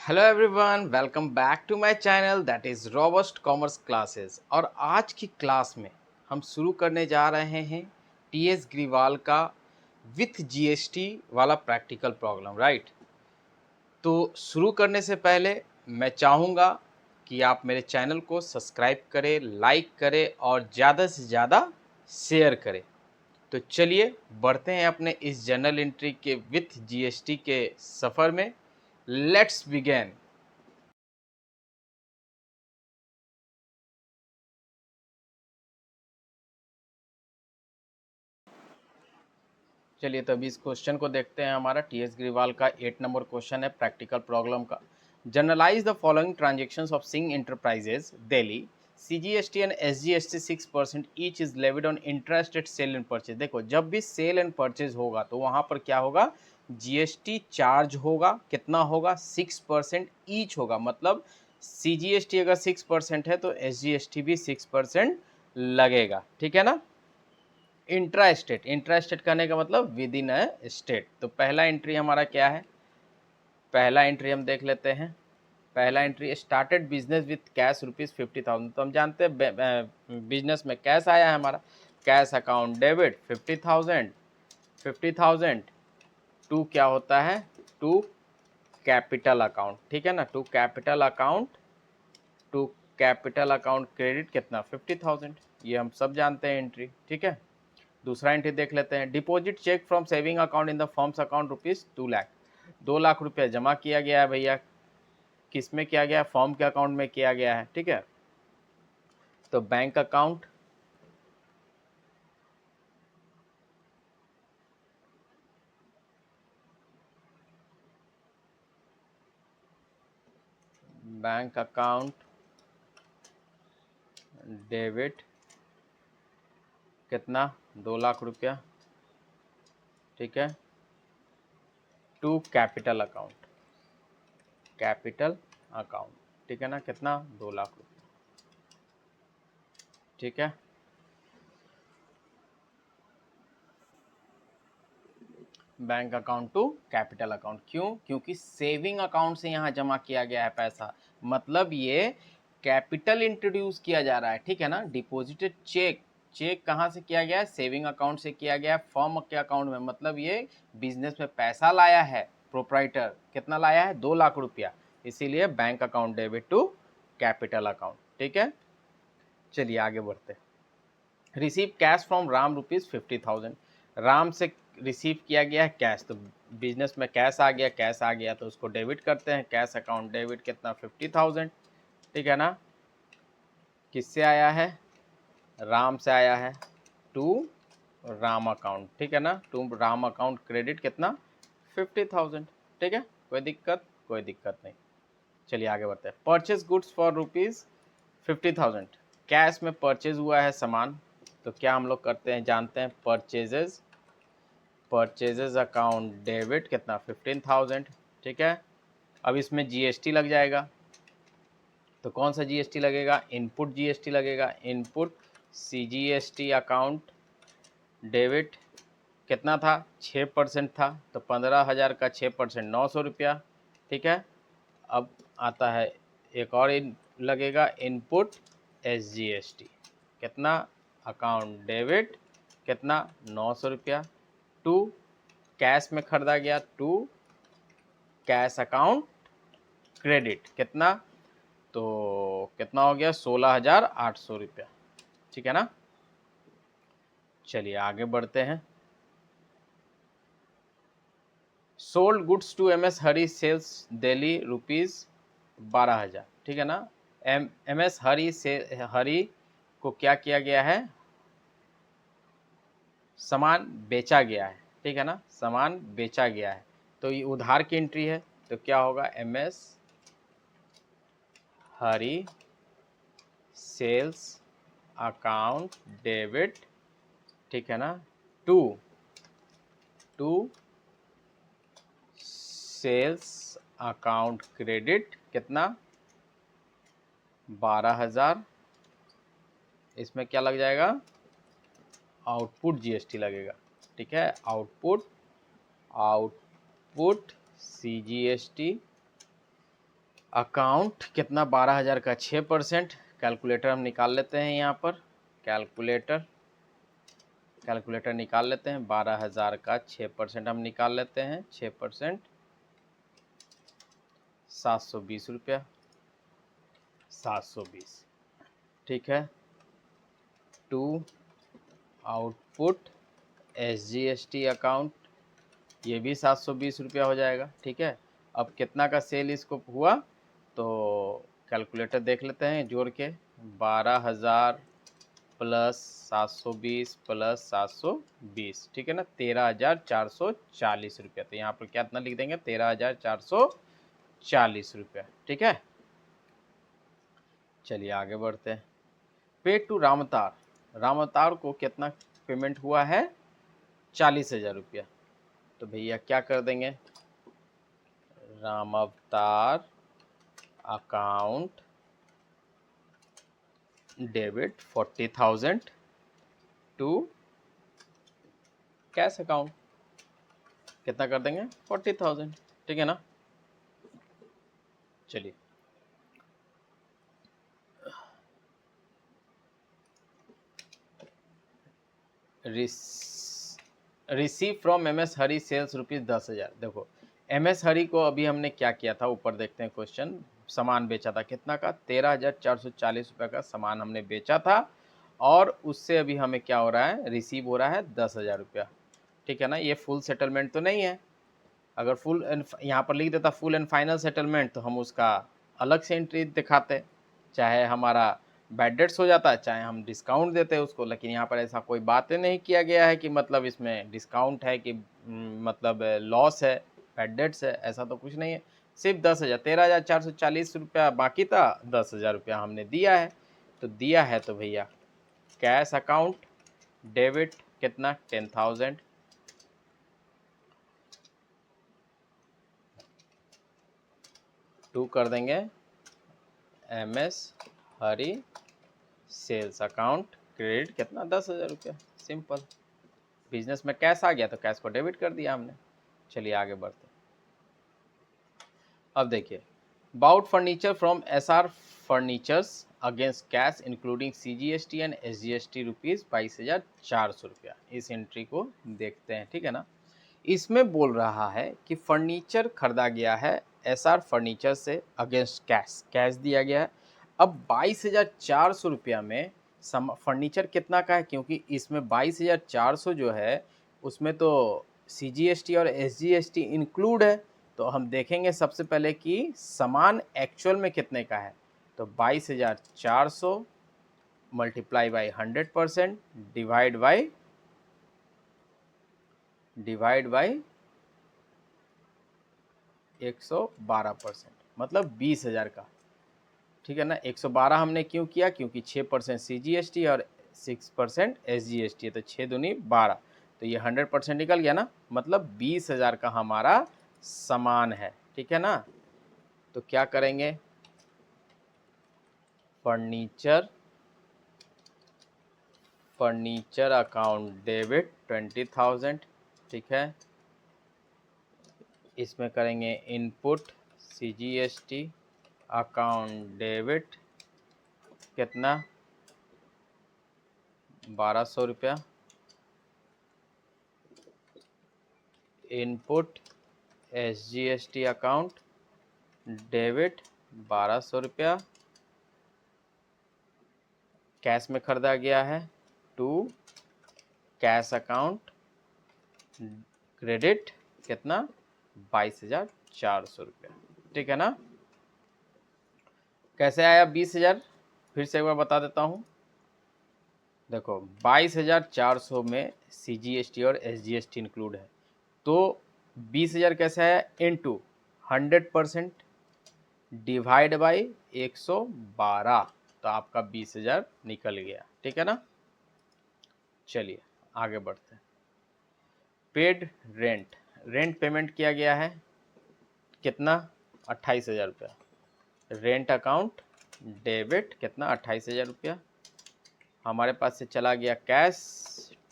Hello everyone, welcome back to my channel that is robust commerce classes. और आज की class में हम शुरू करने जा रहे हैं टीएस ग्रीवाल का विथ जीएसटी वाला प्रैक्टिकल प्रॉब्लम, राइट। तो शुरू करने से पहले मैं चाहूँगा कि आप मेरे चैनल को सब्सक्राइब करें, लाइक करें और ज़्यादा से ज़्यादा शेयर करें। तो चलिए बढ़ते हैं अपने इस जर्नल एंट्री के विथ जीएसटी के सफ़र में। Let's begin. चलिए तभी इस क्वेश्चन को देखते हैं। हमारा टीएस ग्रीवाल का 8 नंबर क्वेश्चन है प्रैक्टिकल प्रॉब्लम का। Journalise the following transactions of Singh enterprises Delhi. CGST and SGST 6% each is levied on interest at sale and purchase. देखो, जब भी सेल एंड परचेज होगा तो वहाँ पर क्या होगा, जीएसटी चार्ज होगा। कितना होगा, 6% ईच होगा। मतलब सीजीएसटी अगर 6% है तो एसजीएसटी भी 6% लगेगा, ठीक है ना। इंट्रा स्टेट, इंट्रा स्टेट कहने का मतलब विद इन अ स्टेट। तो पहला एंट्री हमारा क्या है, पहला एंट्री हम देख लेते हैं। पहला entry, started business with cash ₹50,000। तो हम जानते हैं बिजनेस में कैश आया है हमारा। Cash account debit 50,000। 50,000 टू क्या होता है, टू कैपिटल अकाउंट, ठीक है ना। To capital account, to capital account credit कितना, 50,000। ये हम सब जानते हैं एंट्री, ठीक है। दूसरा एंट्री देख लेते हैं। Deposit cheque from saving account in the firm's account ₹2 lakh. 2 lakh रुपया जमा किया गया है भैया। किस में किया गया है, फॉर्म के अकाउंट में किया गया है, ठीक है। तो bank account, bank account debit कितना, 2 लाख रुपया, ठीक है। To capital account, capital account, ठीक है ना, कितना, 2 लाख रुपया, ठीक है। Bank account to capital account, क्यों, क्योंकि सेविंग अकाउंट से यहाँ जमा किया गया है पैसा। मतलब ये कैपिटल इंट्रोड्यूस किया जा रहा है, ठीक है ना। डिपॉजिटेड चेक, चेक कहाँ से किया गया है, सेविंग अकाउंट से किया गया है, फर्म के अकाउंट में। मतलब ये बिजनेस में पैसा लाया है प्रोप्राइटर। कितना लाया है, 2 लाख रुपया। इसीलिए bank account debit to capital account, ठीक है। चलिए आगे बढ़ते हैं। Receive cash from Ram ₹50,000। Ram से रिसीव किया गया है कैश। तो बिजनेस में कैश आ गया, कैश आ गया तो उसको डेबिट करते हैं। कैश अकाउंट डेबिट कितना, 50,000, ठीक है ना। किससे आया है, राम से आया है, टू राम अकाउंट, ठीक है ना। टू राम अकाउंट क्रेडिट कितना, 50,000, ठीक है। कोई दिक्कत, कोई दिक्कत नहीं। चलिए आगे बढ़ते हैं। Purchase goods for ₹50,000। कैश में परचेज हुआ है सामान। तो क्या हम लोग करते हैं, जानते हैं, परचेजेज, परचेजेज अकाउंट डेबिट कितना, 15,000, ठीक है। अब इसमें जीएसटी लग जाएगा। तो कौन सा जीएसटी लगेगा, इनपुट जीएसटी लगेगा। इनपुट सीजीएसटी अकाउंट डेबिट कितना था, 6% था। तो 15,000 का 6%, 900 रुपया, ठीक है। अब आता है एक और लगेगा, इनपुट एसजीएसटी कितना, अकाउंट डेबिट कितना, 900 रुपया। टू कैश में खरीदा गया, टू कैश अकाउंट क्रेडिट कितना, तो कितना हो गया, 16,800 रुपया, ठीक है ना। चलिए आगे बढ़ते हैं। Sold goods to M S Hari sales Delhi ₹12,000, ठीक है ना। एम एस हरी से हरी को क्या किया गया है, सामान बेचा गया है, ठीक है ना। सामान बेचा गया है तो ये उधार की एंट्री है। तो क्या होगा, M S Hari sales account debit, ठीक है ना, to to sales account credit कितना, 12,000। इसमें क्या लग जाएगा, आउटपुट जीएसटी लगेगा, ठीक है। आउटपुट, आउटपुट सीजीएसटी अकाउंट कितना 12,000 का 6%। कैलकुलेटर हम निकाल लेते हैं यहाँ पर, कैलकुलेटर निकाल लेते हैं। 12,000 का 6% हम निकाल लेते हैं। 6% 720 रुपया, 720, ठीक है। टू आउटपुट SGST अकाउंट, ये भी 720 रुपया हो जाएगा, ठीक है। अब कितना का सेल इसको हुआ, तो कैलकुलेटर देख लेते हैं जोड़ के। 12,000 प्लस 720 प्लस 720, ठीक है ना, 13,440 रुपया। तो यहाँ पर कितना लिख देंगे, 13,440 रुपया, ठीक है। चलिए आगे बढ़ते हैं। पे टू रामतार, रामतार को कितना पेमेंट हुआ है, 40,000 रुपया। तो भैया क्या कर देंगे, Ram Avatar account debit 40,000 to cash account, कितना कर देंगे, 40,000, ठीक है ना। चलिए receive from MS Hari sales ₹10,000। देखो MS हरी को अभी हमने क्या किया था, ऊपर देखते हैं क्वेश्चन। सामान बेचा था कितना का, 13,440 रुपये का सामान हमने बेचा था, और उससे अभी हमें क्या हो रहा है, रिसीव हो रहा है 10,000 रुपया, ठीक है ना। ये फुल सेटलमेंट तो नहीं है। अगर फुल यहाँ पर लिख देता फुल एंड फाइनल सेटलमेंट, तो हम उसका अलग से एंट्री दिखाते, चाहे हमारा बैड डेट्स हो जाता, चाहे हम डिस्काउंट देते उसको। लेकिन यहाँ पर ऐसा कोई बातें नहीं किया गया है कि मतलब इसमें डिस्काउंट है कि मतलब लॉस है, बैड डेट्स है, ऐसा तो कुछ नहीं है। सिर्फ 10,000, 13,440 रुपया बाकी था, 10,000 रुपया हमने दिया है। तो दिया है तो भैया कैश अकाउंट डेबिट कितना, 10,000, टू कर देंगे MS Hari sales account credit कितना, 10,000 रुपया। सिंपल, बिजनेस में कैश आ गया तो कैश को डेबिट कर दिया हमने। चलिए आगे बढ़ते। अब देखिए, bought furniture from SR furnitures against cash including CGST and SGST ₹22,400 रुपया। इस एंट्री को देखते हैं, ठीक है ना। इसमें बोल रहा है कि फर्नीचर खरीदा गया है SR फर्नीचर से अगेंस्ट कैश, कैश दिया गया है। अब 22,400 रुपया में फर्नीचर कितना का है, क्योंकि इसमें 22,400 जो है उसमें तो CGST और SGST इंक्लूड है। तो हम देखेंगे सबसे पहले कि सामान एक्चुअल में कितने का है। तो 22,400 मल्टीप्लाई बाई 100% डिवाइड बाई 112%, मतलब 20,000 का, ठीक है ना। 112 हमने क्यों किया, क्योंकि 6% CGST और 6% SGST है, तो 6 दूनी 12, तो ये 100% निकल गया ना, मतलब 20,000 का हमारा सामान है, ठीक है ना। तो क्या करेंगे, फर्नीचर अकाउंट डेबिट 20,000, ठीक है। इसमें करेंगे इनपुट CGST अकाउंट डेबिट कितना, 1,200 रुपया, इनपुट SGST अकाउंट डेबिट 1,200 रुपया, कैश में खरीदा गया है, टू कैश अकाउंट क्रेडिट कितना, 22,400 रुपया, ठीक है ना। कैसे आया 20,000, फिर से एक बार बता देता हूँ। देखो 22,400 में CGST और SGST इंक्लूड है, तो 20,000 कैसे आया, इनटू 100% डिवाइड बाई 112, तो आपका 20,000 निकल गया, ठीक है ना। चलिए आगे बढ़ते हैं। पेड रेंट, रेंट पेमेंट किया गया है कितना, 28,000 रुपया। रेंट अकाउंट डेबिट कितना, 28,000 रुपया। हमारे पास से चला गया cash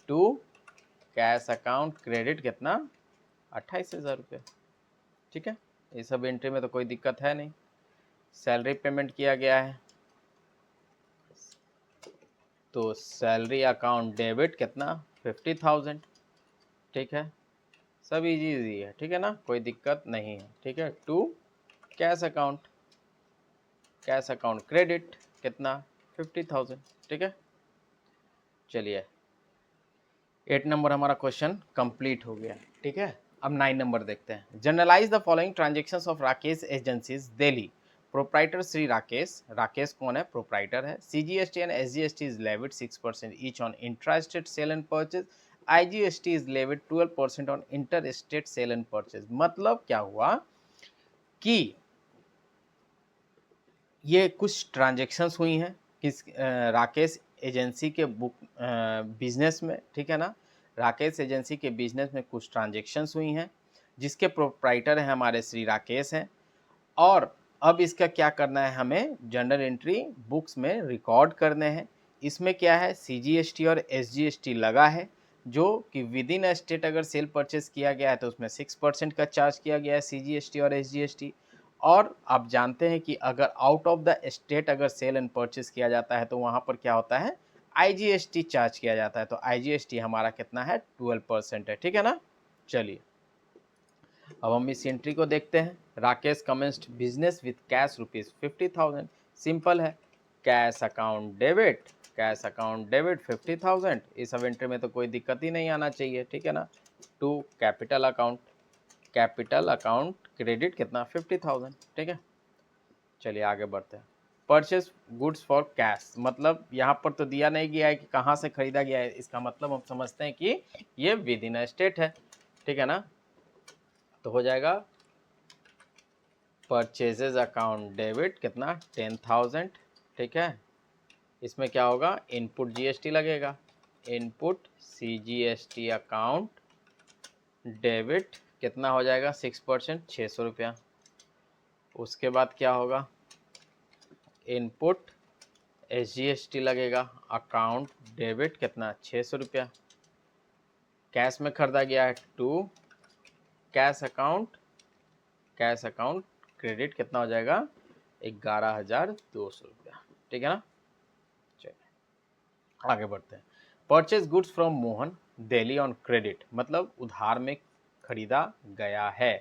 to cash account credit कितना, 28,000 रुपया, ठीक है। ये सब एंट्री में तो कोई दिक्कत है नहीं। सैलरी पेमेंट किया गया है, तो सैलरी अकाउंट डेबिट कितना 50,000, ठीक है, सब इजी इजी है, ठीक है ना, कोई दिक्कत नहीं है, ठीक है। To cash account, cash account credit कितना 50,000, ठीक है। चलिए 8 नंबर हमारा क्वेश्चन कंप्लीट हो गया, ठीक है। अब 9 नंबर देखते हैं। Journalise the following transactions of Rakesh agencies Delhi. Proprietor Shri Rakesh, Rakesh कौन है, प्रोप्राइटर है। CGST and SGST is levied 6% each on intra state sale and purchase. IGST is levied 12% on inter state sale and purchase. मतलब क्या हुआ कि ये कुछ ट्रांजेक्शन्स हुई हैं किस राकेश एजेंसी के बुक बिजनेस में, ठीक है ना, राकेश एजेंसी के बिजनेस में कुछ ट्रांजेक्शन्स हुई हैं जिसके प्रोप्राइटर हैं हमारे श्री राकेश हैं। और अब इसका क्या करना है, हमें जर्नल एंट्री बुक्स में रिकॉर्ड करने हैं। इसमें क्या है, सीजीएसटी और एसजीएसटी लगा है, जो कि विद इन स्टेट अगर सेल परचेज किया गया है तो उसमें 6% का चार्ज किया गया है सीजीएसटी और एसजीएसटी। और आप जानते हैं कि अगर आउट ऑफ द स्टेट अगर सेल एंड परचेज किया जाता है तो वहाँ पर क्या होता है, आईजीएसटी चार्ज किया जाता है। तो आईजीएसटी हमारा कितना है, 12% है, ठीक है ना। चलिए अब हम इस एंट्री को देखते हैं। Rakesh commenced business with cash ₹50,000। Simple है, cash account debit, cash account debit 50,000। इस सब एंट्री में तो कोई दिक्कत ही नहीं आना चाहिए, ठीक है ना। To capital account, capital account credit कितना 50,000, ठीक है। चलिए आगे बढ़ते हैं। परचेज गुड्स फॉर कैश, मतलब यहाँ पर तो दिया नहीं गया है कि कहाँ से खरीदा गया है, इसका मतलब हम समझते हैं कि ये विद इन स्टेट है, ठीक है ना। तो हो जाएगा परचेजेज अकाउंट डेबिट कितना 10,000, ठीक है। इसमें क्या होगा, इनपुट जीएसटी लगेगा, इनपुट सीजीएसटी अकाउंट डेबिट कितना हो जाएगा 6%, 600 रुपया। उसके बाद क्या होगा, इनपुट एसजीएसटी लगेगा, अकाउंट डेबिट कितना 600 रुपया। कैश में खरीदा गया है, to cash account, cash account credit कितना हो जाएगा 11,200 रुपया, ठीक है ना। चलिए आगे बढ़ते हैं। Purchase goods from Mohan Delhi on credit, मतलब उधार में खरीदा गया है,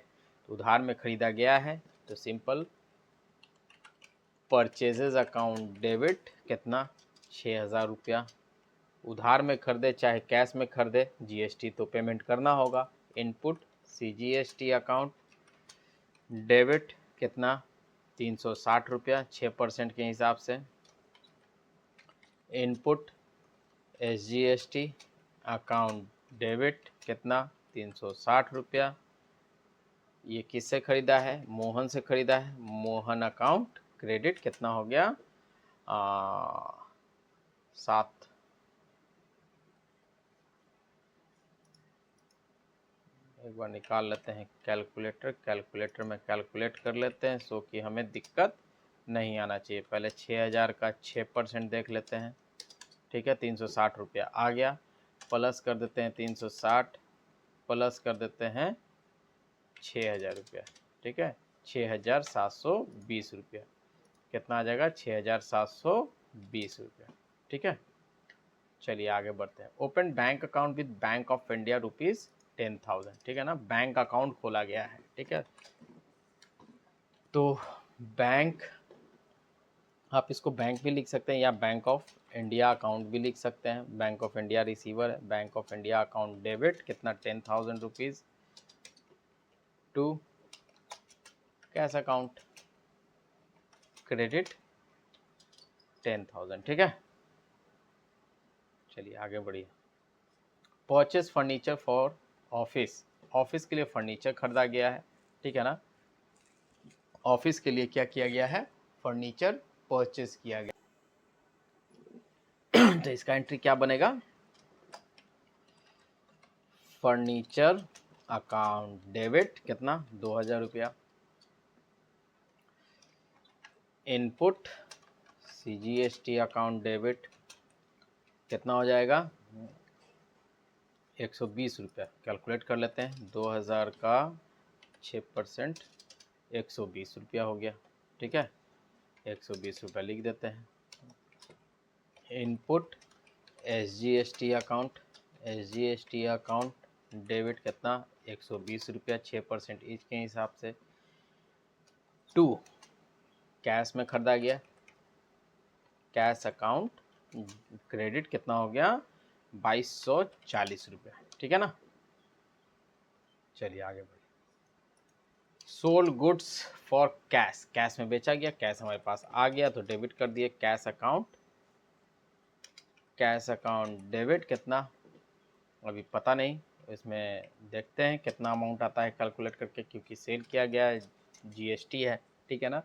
तो उधार में खरीदा गया है तो सिंपल परचेजेज अकाउंट डेबिट कितना 6,000 रुपया। उधार में खरीदे चाहे कैश में खरीदे, जीएसटी तो पेमेंट करना होगा। इनपुट सीजीएसटी अकाउंट डेबिट कितना 360 रुपया, 6% के हिसाब से। इनपुट एसजीएसटी अकाउंट डेबिट कितना 360 रुपया। ये किससे खरीदा है, मोहन से खरीदा है। मोहन अकाउंट क्रेडिट कितना हो गया 7। एक बार निकाल लेते हैं कैलकुलेटर, कैलकुलेटर में कैलकुलेट कर लेते हैं सो कि हमें दिक्कत नहीं आना चाहिए। पहले 6,000 का 6% देख लेते हैं, ठीक है, 360 रुपया आ गया। प्लस कर देते हैं 360, प्लस कर देते हैं 6,000 रुपया, ठीक है, 6,720 रुपया। कितना आ जाएगा 6,720 रुपया, ठीक है। चलिए आगे बढ़ते हैं। Open bank account with bank of India ₹10,000, ठीक है ना, बैंक अकाउंट खोला गया है, ठीक है। तो बैंक, आप इसको बैंक भी लिख सकते हैं या बैंक ऑफ इंडिया अकाउंट भी लिख सकते हैं। बैंक ऑफ इंडिया रिसीवर है, Bank of India account debit कितना 10,000 rupees to cash account credit 10,000, ठीक है। चलिए आगे बढ़िए। Purchase furniture for office, office के लिए फर्नीचर खरीदा गया है, ठीक है ना। ऑफिस के लिए क्या किया गया है, फर्नीचर परचेज किया गया। तो इसका एंट्री क्या बनेगा, फर्नीचर अकाउंट डेबिट कितना 2,000 रुपया। इनपुट सीजीएसटी अकाउंट डेबिट कितना हो जाएगा 120 रुपया। कैलकुलेट कर लेते हैं, 2,000 का 6% 120 रुपया हो गया, ठीक है। 120 रुपये लिख देते हैं। Input SGST account, SGST account debit कितना 120 रुपया 6% ईच के हिसाब से। 2 कैश में खरीदा गया, कैश अकाउंट क्रेडिट कितना हो गया 2240 रुपया, ठीक है ना। चलिए आगे बढ़िए। Sold goods for cash, cash में बेचा गया, कैश हमारे पास आ गया तो डेबिट कर दिए cash account. Cash account debit कितना अभी पता नहीं, इसमें देखते हैं कितना अमाउंट आता है कैलकुलेट करके, क्योंकि सेल किया गया है, GST है, ठीक है ना।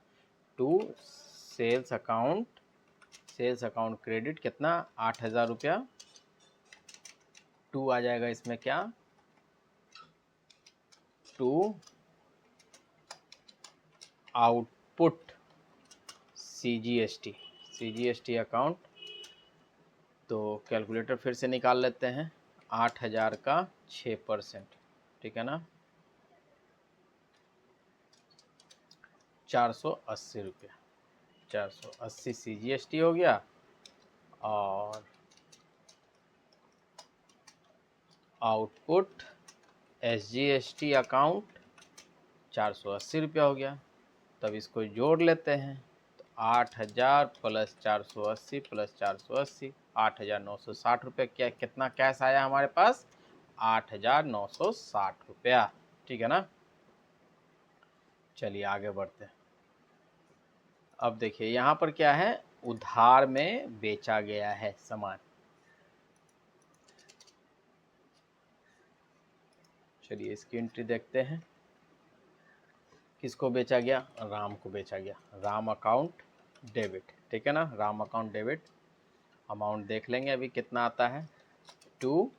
2 sales account, sales account credit कितना 8000 रुपया। 2 आ जाएगा इसमें क्या 2 आउटपुट CGST अकाउंट। तो कैलकुलेटर फिर से निकाल लेते हैं, 8000 का 6%, ठीक है ना 480 रुपया। 480 CGST हो गया और आउटपुट SGST अकाउंट 480 रुपया हो गया। तब इसको जोड़ लेते हैं तो 8000 प्लस 480 प्लस 480 8960 रुपये। क्या कितना कैश आया हमारे पास 8960 रुपया, ठीक है ना। चलिए आगे बढ़ते हैं। अब देखिए यहाँ पर क्या है, उधार में बेचा गया है सामान। चलिए इसकी एंट्री देखते हैं। किसको बेचा गया, राम को बेचा गया, राम अकाउंट डेबिट, ठीक है ना, राम अकाउंट डेबिट। अमाउंट देख लेंगे अभी कितना आता है। 2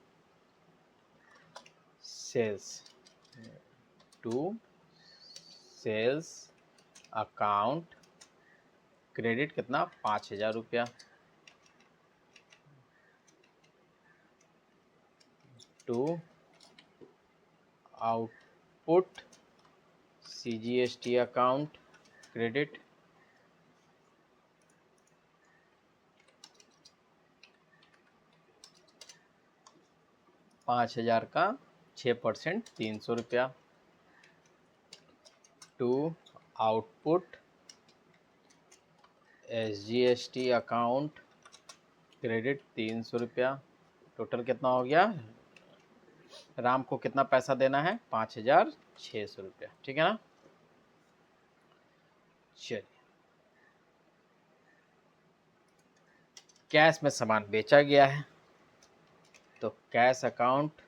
सेल्स अकाउंट क्रेडिट कितना 5000 रुपया। 2 आउटपुट CGST अकाउंट क्रेडिट 5000 का 6% 300 रुपया। 2 आउटपुट SGST अकाउंट क्रेडिट 300 रुपया। टोटल कितना हो गया, राम को कितना पैसा देना है 5600 रुपया, ठीक है ना। चलिए कैश में सामान बेचा गया है तो cash account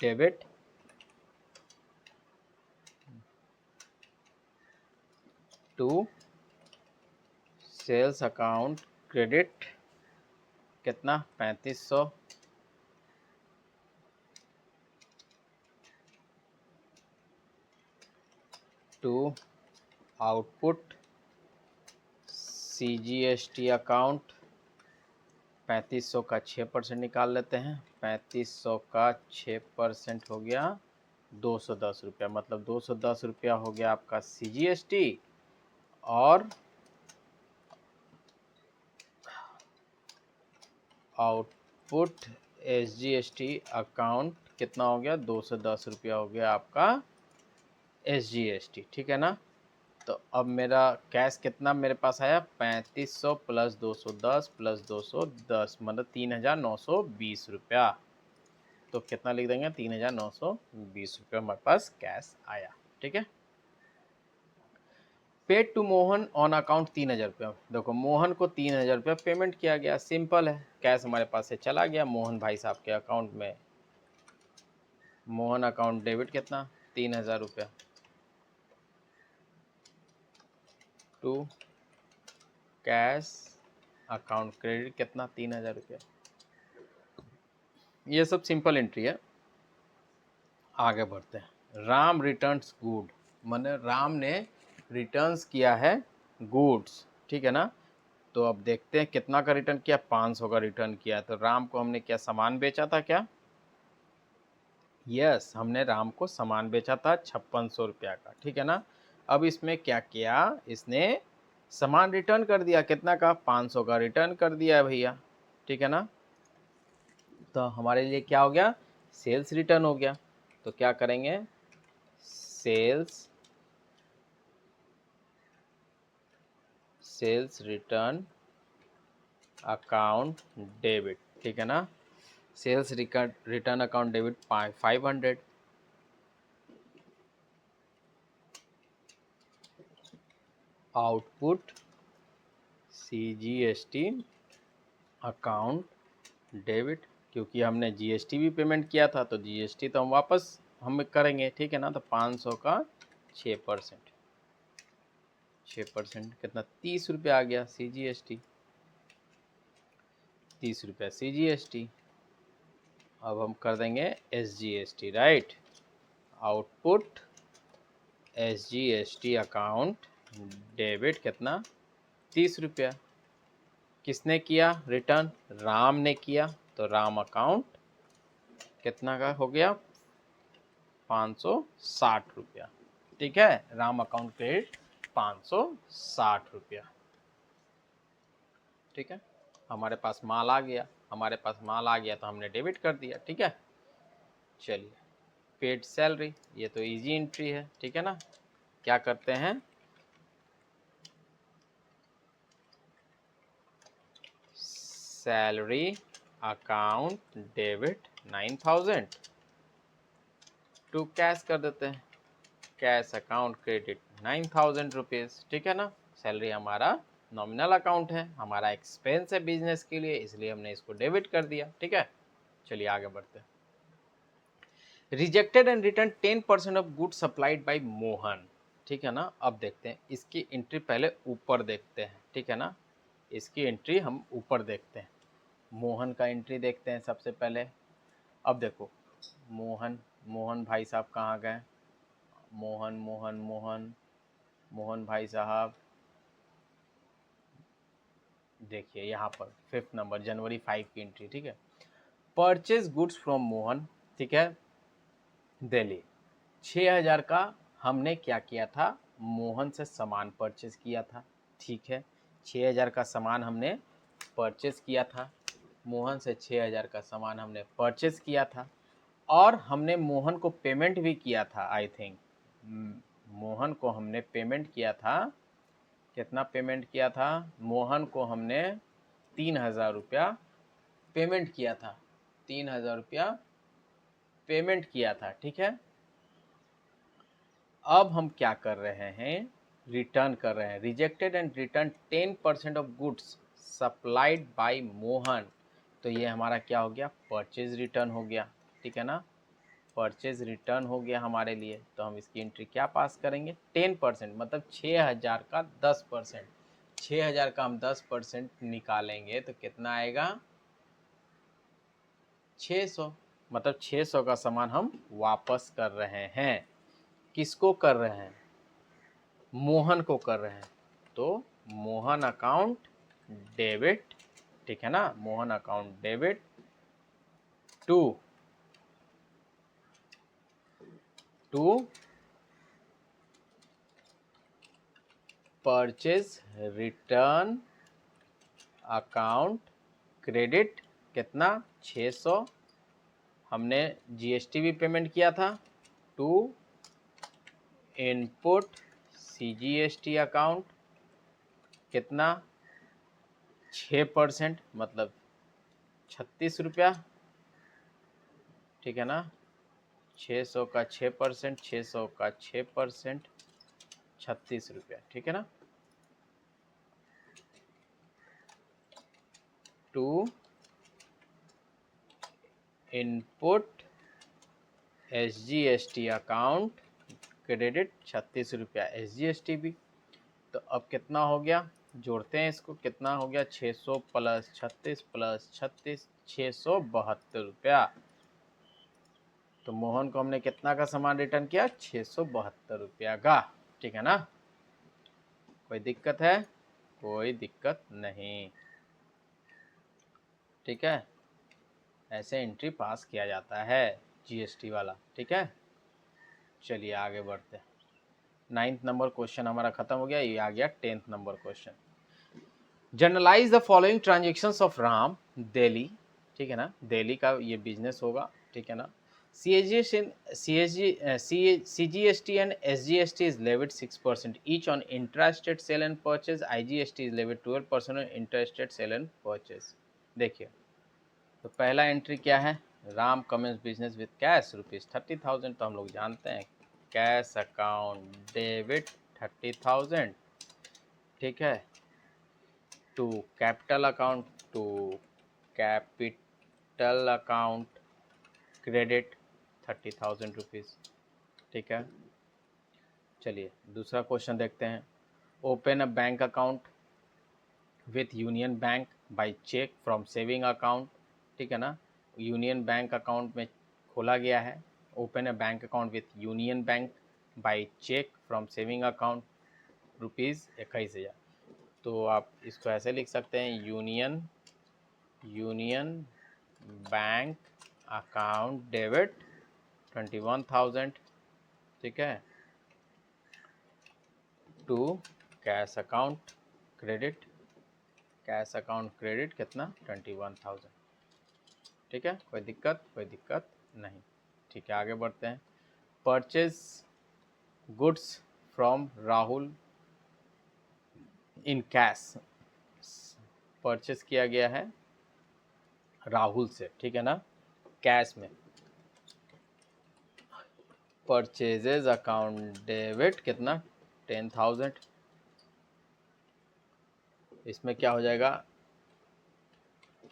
debit 2 sales account credit कितना 3500। 2 आउटपुट CGST अकाउंट 3500 का 6% निकाल लेते हैं। 3500 का 6% हो गया 210 रुपया, मतलब 210 रुपया हो गया आपका CGST। और आउटपुट SGST अकाउंट कितना हो गया 210 रुपया हो गया आपका SGST, ठीक है ना। तो अब मेरा कैश कितना मेरे पास आया 3500 प्लस 210 प्लस 210 मतलब 3920 रुपया। तो कितना लिख देंगे 3920 रुपया हमारे पास कैश आया, ठीक है। Paid to Mohan on account 3000 रुपया। देखो मोहन को 3000 रुपया पेमेंट किया गया, सिंपल है, कैश हमारे पास से चला गया मोहन भाई साहब के अकाउंट में। मोहन अकाउंट डेबिट कितना 3000 रुपया। 2 कैश अकाउंट क्रेडिट कितना 3000 रुपया। ये सब सिंपल एंट्री है। आगे बढ़ते हैं। राम रिटर्न्स गुड, माने राम ने रिटर्न्स किया है गुड्स, ठीक है ना। तो अब देखते हैं कितना का रिटर्न किया 500 का रिटर्न किया। तो राम को हमने क्या सामान बेचा था क्या, यस हमने राम को सामान बेचा था 5600 रुपया का, ठीक है ना। अब इसमें क्या किया, इसने सामान रिटर्न कर दिया, कितना का, 500 का रिटर्न कर दिया है भैया, ठीक है ना। तो हमारे लिए क्या हो गया, सेल्स रिटर्न हो गया। तो क्या करेंगे, सेल्स रिटर्न अकाउंट डेबिट, ठीक है ना। Sales return account debit 500, output CGST account debit, क्योंकि हमने GST भी पेमेंट किया था तो GST तो हम वापस हम करेंगे, ठीक है ना। तो 500 का 6%, 6% कितना, 30 रुपया आ गया CGST, 30 रुपया CGST। अब हम कर देंगे SGST, right. Output SGST account debit कितना, 30 रुपया। किसने किया रिटर्न, राम ने किया, तो राम अकाउंट कितना का हो गया, 560 रुपया, ठीक है। राम अकाउंट क्रेडिट 560 रुपया, ठीक है। हमारे पास माल आ गया, हमारे पास माल आ गया तो हमने डेबिट कर दिया, ठीक है। चलिए, पेड सैलरी, ये तो इजी एंट्री है, ठीक है ना। क्या करते हैं, salary account debit 9000 to cash कर देते हैं, कैश अकाउंट क्रेडिट 9000 रुपीज़, ठीक है ना। सैलरी हमारा नॉमिनल अकाउंट है, हमारा एक्सपेंस है बिजनेस के लिए, इसलिए हमने इसको डेबिट कर दिया, ठीक है। चलिए आगे बढ़ते हैं। Rejected and return 10% of good supplied by Mohan, ठीक है ना। अब देखते हैं इसकी एंट्री, पहले ऊपर देखते हैं, ठीक है ना। इसकी एंट्री हम ऊपर देखते हैं, मोहन का एंट्री देखते हैं सबसे पहले। अब देखो, मोहन, मोहन भाई साहब कहाँ गए, मोहन मोहन मोहन मोहन भाई साहब, देखिए यहाँ पर 5th नंबर, जनवरी 5 की एंट्री, ठीक है। परचेज गुड्स फ्रॉम मोहन, ठीक है, दिल्ली। 6000 का हमने क्या किया था, मोहन से सामान परचेज किया था, ठीक है। 6000 का सामान हमने परचेज किया था, मोहन से 6000 का सामान हमने परचेज किया था। और हमने मोहन को पेमेंट भी किया था, आई थिंक मोहन को हमने पेमेंट किया था, कितना पेमेंट किया था, मोहन को हमने 3000 रुपया पेमेंट किया था, 3000 रुपया पेमेंट किया था, ठीक है। अब हम क्या कर रहे हैं, रिटर्न कर रहे हैं, rejected and return 10% of goods supplied by Mohan. तो ये हमारा क्या हो गया, परचेज रिटर्न हो गया, ठीक है ना। परचेज रिटर्न हो गया हमारे लिए, तो हम इसकी एंट्री क्या पास करेंगे, 10%, मतलब 6000 का 10%, 6000 का हम 10% निकालेंगे तो कितना आएगा, 600। मतलब 600 का सामान हम वापस कर रहे हैं, किसको कर रहे हैं, मोहन को कर रहे हैं। तो मोहन अकाउंट डेबिट, ठीक है ना, Mohan account debit to purchase return account credit, कितना, 600। हमने GST भी पेमेंट किया था, टू इनपुट CGST अकाउंट, कितना, 6%, मतलब 36 रुपया, ठीक है ना। 600 का 6%, 600 का 6%, 36 रुपया, ठीक है ना। To input SGST account credit 36 रुपया, SGST भी। तो अब कितना हो गया, जोड़ते हैं इसको, कितना हो गया, 600 प्लस 36 प्लस 36, 672 रुपया। तो मोहन को हमने कितना का सामान रिटर्न किया, 672 रुपया का, ठीक है ना। कोई दिक्कत है, कोई दिक्कत नहीं, ठीक है। ऐसे एंट्री पास किया जाता है GST वाला, ठीक है। चलिए आगे बढ़ते हैं। 9th नंबर क्वेश्चन हमारा खत्म हो गया, ये आ गया 10th number question. Journalise the following transactions of Ram Delhi, ठीक है ना, दिल्ली का ये बिजनेस होगा, ठीक है ना। CGST and SGST is levied 6% each on intra-state sale and purchase. IGST is levied 12% on intra-state sale and purchase। देखिए, तो पहला एंट्री क्या है, Ram commence business with cash ₹30,000, तो हम लोग जानते हैं कैश अकाउंट डेबिट 30,000, ठीक है, to capital account, to capital account credit 30,000 rupees, ठीक है। चलिए दूसरा क्वेश्चन देखते हैं। Open a bank account with Union Bank by cheque from saving account, ठीक है ना, यूनियन बैंक अकाउंट में खोला गया है। Open a bank account with Union Bank by cheque from saving account ₹21,000। तो आप इसको ऐसे लिख सकते हैं, यूनियन बैंक अकाउंट डेबिट 21,000, ठीक है, to cash account credit, cash account credit कितना 21,000, ठीक है। कोई दिक्कत नहीं, ठीक है। आगे बढ़ते हैं। Purchase goods from Rahul in cash, purchase किया गया है राहुल से, ठीक है ना, कैश में। परचेजेज अकाउंट डेबिट कितना 10,000, इसमें क्या हो जाएगा,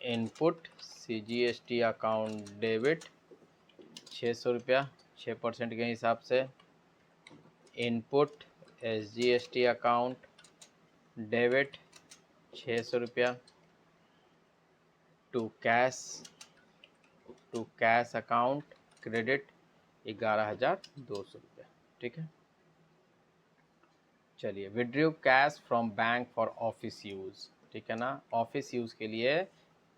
इनपुट CGST अकाउंट डेबिट 600 रुपया 6% के हिसाब से, इनपुट SGST अकाउंट डेबिट 600 रुपया टू कैश अकाउंट क्रेडिट 11,200 रुपया, ठीक है। चलिए, withdraw cash from bank for office use, ठीक है ना, ऑफिस यूज़ के लिए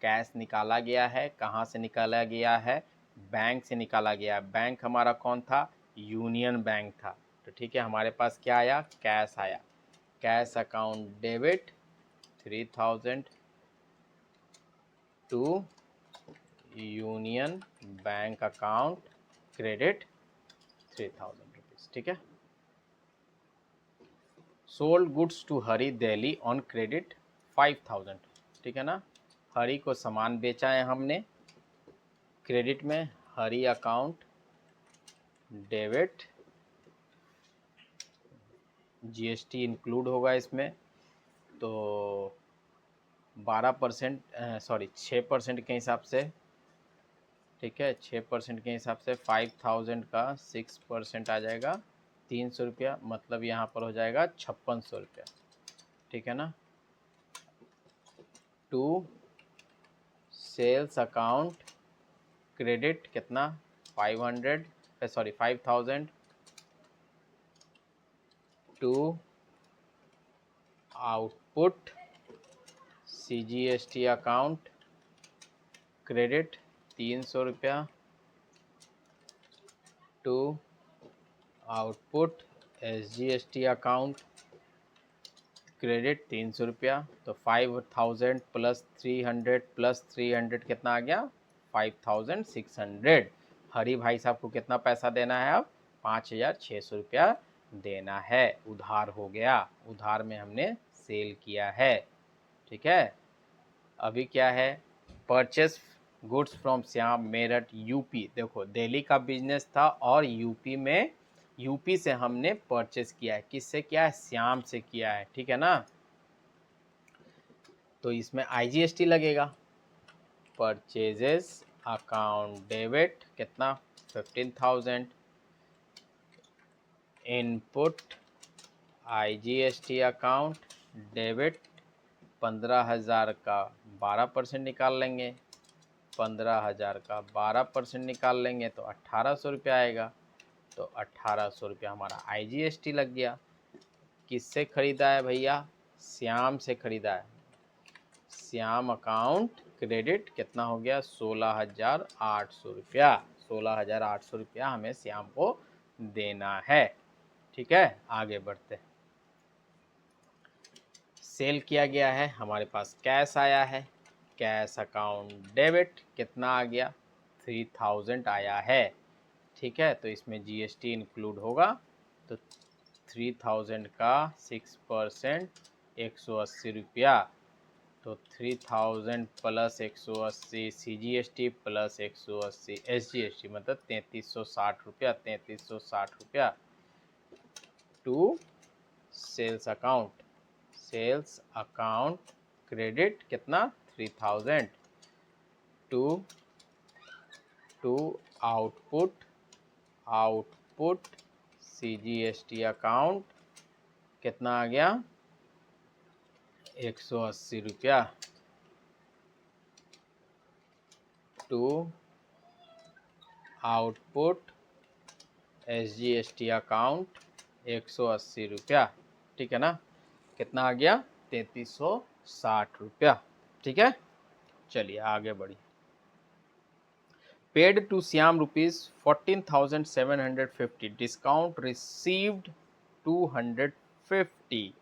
कैश निकाला गया है। कहाँ से निकाला गया है, बैंक से निकाला गया। बैंक हमारा कौन था, यूनियन बैंक था, तो ठीक है, हमारे पास क्या आया, कैश आया। Cash account debit 3,000 to Union Bank account credit 3,000 rupees, ठीक है। Sold goods to Hari Delhi on credit 5,000, ठीक है ना, हरी को सामान बेचा है हमने क्रेडिट में, हरी अकाउंट डेबिट, GST इंक्लूड होगा इसमें, तो 12% 6% के हिसाब से, ठीक है, 6% के हिसाब से 5,000 का 6% आ जाएगा 300 रुपया, मतलब यहाँ पर हो जाएगा 5,600 रुपया, ठीक है ना। टू सेल्स अकाउंट क्रेडिट कितना 5,000 to output CGST account credit 300 रुपया to output SGST account credit 300 रुपया, तो 5,000 प्लस 300 कितना आ गया 5,600। हरी भाई साहब को कितना पैसा देना है, अब 5,600 रुपया देना है, उधार हो गया, उधार में हमने सेल किया है, ठीक है। अभी क्या है, purchase goods from Shyam Meerut UP, देखो दिल्ली का बिजनेस था और यूपी से हमने परचेस किया है, किससे किया है, श्याम से किया है, ठीक है ना, तो इसमें IGST लगेगा। परचेजेस अकाउंट डेबिट कितना 15,000, इनपुट IGST अकाउंट डेबिट 15,000 का 12% निकाल लेंगे, 15,000 का 12% निकाल लेंगे तो 1,800 रुपया आएगा, तो 1,800 रुपया हमारा IGST लग गया। किससे खरीदा है भैया, श्याम से खरीदा है, श्याम अकाउंट क्रेडिट कितना हो गया 16,800 रुपया, 16,800 रुपया हमें श्याम को देना है, ठीक है, आगे बढ़ते हैं। सेल किया गया है, हमारे पास कैश आया है, कैश अकाउंट डेबिट कितना आ गया, 3000 आया है। ठीक है, तो इसमें जीएसटी इंक्लूड होगा, तो 3000 का 6% 180 रुपया, तो 3000 प्लस 180 CGST प्लस 180 SGST, मतलब 3360 रुपया, 3360 रुपया टू सेल्स अकाउंट क्रेडिट कितना 3000 टू आउटपुट CGST अकाउंट कितना आ गया 180 रुपया टू आउटपुट SGST अकाउंट 180 रुपया। ठीक है ना, कितना आ गया 3360 रुपया। ठीक है, चलिए आगे बढ़िए। Paid to Shyam ₹14,750, discount received 250।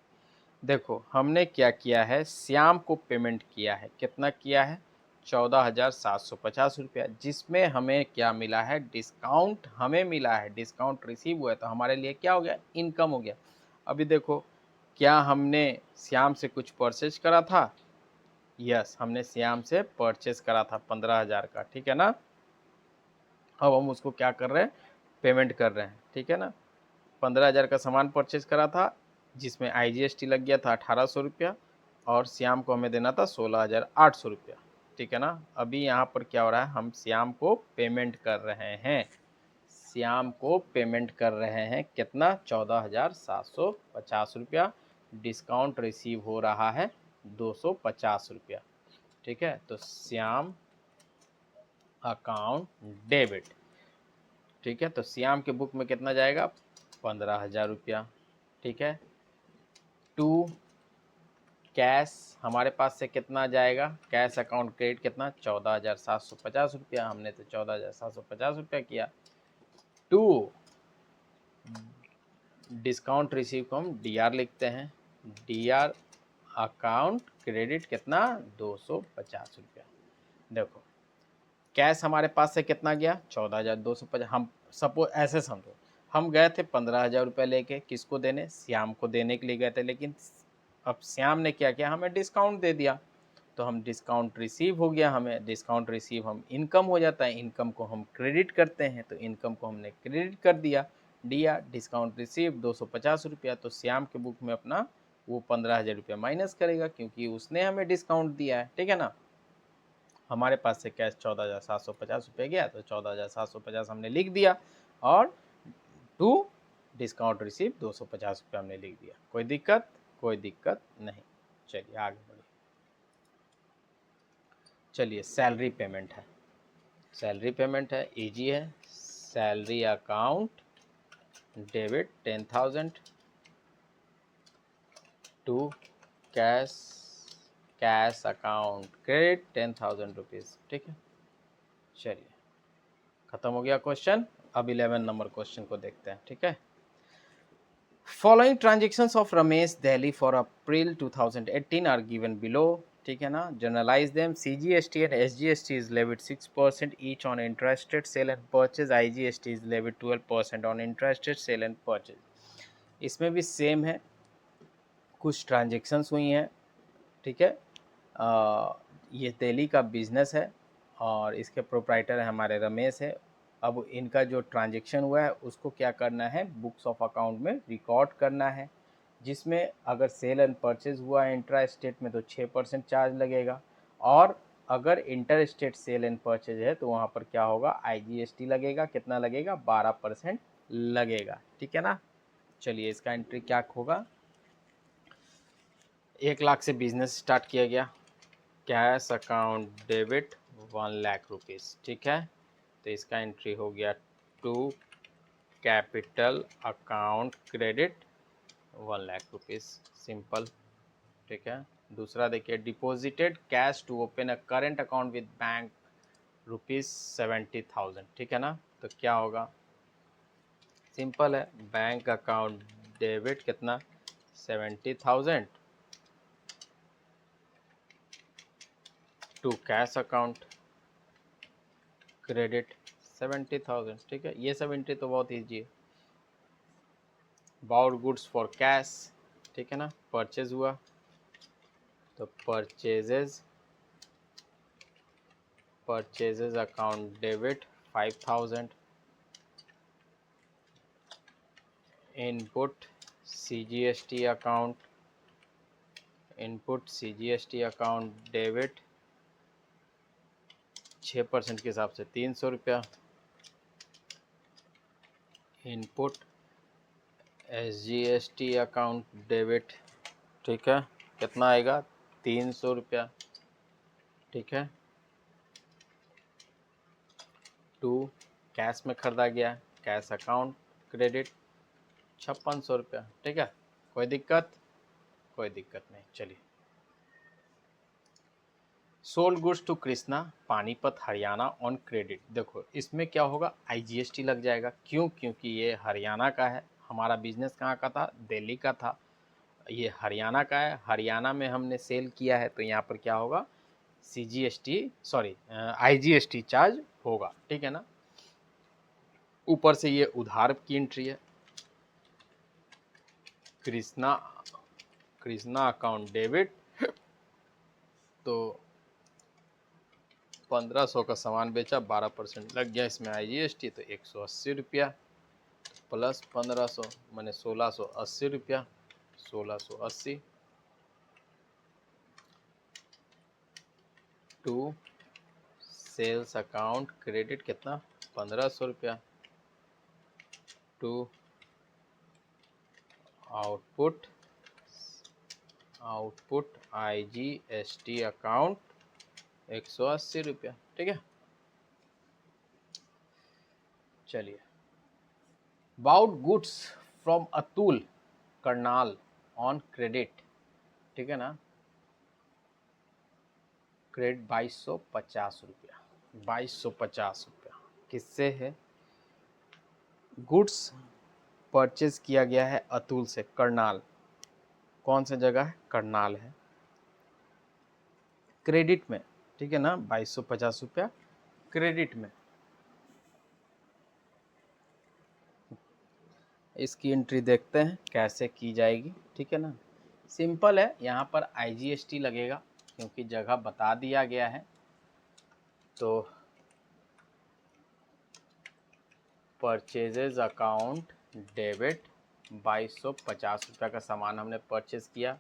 देखो हमने क्या किया है, श्याम को पेमेंट किया है, कितना किया है 14,750 रुपया, जिसमें हमें क्या मिला है, डिस्काउंट हमें मिला है, डिस्काउंट रिसीव हुआ है, तो हमारे लिए क्या हो गया, इनकम हो गया। अभी देखो, क्या हमने श्याम से कुछ परचेज करा था, यस हमने श्याम से परचेज करा था 15,000 का, ठीक है ना। अब हम उसको क्या कर रहे हैं, पेमेंट कर रहे हैं, ठीक है ना। 15,000 का सामान परचेज करा था, जिसमें IGST लग गया था 1800 रुपया, और श्याम को हमें देना था 16,800 रुपया। ठीक है ना, अभी यहाँ पर क्या हो रहा है, हम श्याम को पेमेंट कर रहे हैं, श्याम को पेमेंट कर रहे हैं कितना 14,750 रुपया, डिस्काउंट रिसीव हो रहा है 250 रुपया। ठीक है, तो श्याम अकाउंट डेबिट, ठीक है, तो श्याम के बुक में कितना जाएगा 15,000 रुपया। ठीक है, टू कैश हमारे पास से कितना जाएगा, कैश अकाउंट क्रेडिट कितना 14,750 रुपया, हमने तो 14,750 रुपया किया। टू डिस्काउंट रिसीव को हम DR लिखते हैं, DR अकाउंट क्रेडिट कितना 250 रुपया। देखो कैश हमारे पास से कितना गया 14,250, हम सपोज ऐसे समझो हम गए थे 15,000 रुपये लेके, किसको देने, श्याम को देने के लिए गए थे, लेकिन अब श्याम ने क्या किया, हमें डिस्काउंट दे दिया, तो हम डिस्काउंट रिसीव हो गया, हमें डिस्काउंट रिसीव हम इनकम हो जाता है, इनकम को हम क्रेडिट करते हैं, तो इनकम को हमने क्रेडिट कर दिया, डिस्काउंट रिसीव 250 रुपया, तो श्याम के बुक में अपना वो 15,000 रुपया माइनस करेगा, क्योंकि उसने हमें डिस्काउंट दिया है। ठीक है ना, हमारे पास से कैश 14,750 रुपये गया, तो 14,750 हमने लिख दिया, और टू डिस्काउंट रिसीव 250 रुपये हमने लिख दिया। कोई दिक्कत, कोई दिक्कत नहीं। चलिए आगे बढ़िए। चलिए सैलरी पेमेंट है, सैलरी पेमेंट है, इजी है। Salary account debit 10,000 to cash account credit 10,000 rupees. ठीक है, चलिए खत्म हो गया क्वेश्चन। अब 11 नंबर क्वेश्चन को देखते हैं। ठीक है, following transactions of Ramesh Delhi for April 2018 are given below. ठीक है ना, journalize them. CGST and SGST is levied 6% each on interested sale and purchase, IGST is levied 12% on interested sale and purchase. इसमें भी सेम है, कुछ ट्रांजेक्शन्स हुई हैं। ठीक है, ये दिल्ली का बिजनेस है और इसके प्रोप्राइटर है हमारे रमेश है। अब इनका जो ट्रांजेक्शन हुआ है उसको क्या करना है, बुक्स ऑफ अकाउंट में रिकॉर्ड करना है, जिसमें अगर सेल एंड परचेज हुआ है इंट्रा स्टेट में तो 6% चार्ज लगेगा, और अगर inter state sale and purchase है तो वहाँ पर क्या होगा, IGST लगेगा, कितना लगेगा 12% लगेगा। ठीक है ना, चलिए इसका एंट्री क्या होगा। 1 लाख से बिजनेस स्टार्ट किया गया, cash account debit 1 lakh rupees. ठीक है, तो इसका एंट्री हो गया to capital account credit 1 lakh rupees, simple. ठीक है, दूसरा देखिए, deposited cash to open a current account with bank ₹70,000। ठीक है ना, तो क्या होगा, सिंपल है, बैंक अकाउंट डेबिट कितना 70,000 टू कैश अकाउंट क्रेडिट 70,000। ठीक है, ये सब एंट्री तो बहुत ईजी है। बाउड गुड्स फॉर कैश, ठीक है ना, परचेज हुआ तो purchases account debit 5,000, input CGST account debit 6% के हिसाब से 300 रुपया, इनपुट SGST अकाउंट डेबिट, ठीक है, कितना आएगा 300 रुपया, ठीक है, टू कैश में खरीदा गया, कैश अकाउंट क्रेडिट 5600 रुपया। ठीक है, कोई दिक्कत नहीं। चलिए, sold goods to Krishna Panipat Haryana on credit. देखो इसमें क्या होगा, IGST लग जाएगा। क्यों? क्योंकि ये हरियाणा का है। हमारा बिजनेस कहाँ का था? दिल्ली का था। ये हरियाणा का है, हरियाणा में हमने सेल किया है, तो यहाँ पर क्या होगा, IGST चार्ज होगा। ठीक है ना। ऊपर से ये उधार की एंट्री है, कृष्णा अकाउंट डेबिट, तो 1500 का सामान बेचा, 12% लग गया इसमें IGST, तो 180 रुपया प्लस 1500 मैंने 1680 रुपया, 1680 टू सेल्स अकाउंट क्रेडिट कितना 1500 रुपया टू आउटपुट IGST अकाउंट 180 रुपया। ठीक है, चलिए, bought goods from Atul Karnal on credit, ठीक है ना, क्रेडिट 2250 रुपया, 2250 रुपया किससे है? गुड्स परचेज किया गया है अतुल से, करनाल, कौन सा जगह है? करनाल है, क्रेडिट में, ठीक है ना, 2250 रुपया क्रेडिट में। इसकी एंट्री देखते हैं कैसे की जाएगी। ठीक है ना, सिंपल है, यहाँ पर IGST लगेगा क्योंकि जगह बता दिया गया है। तो परचेजेज अकाउंट डेबिट 2250 रुपया का सामान हमने परचेज किया,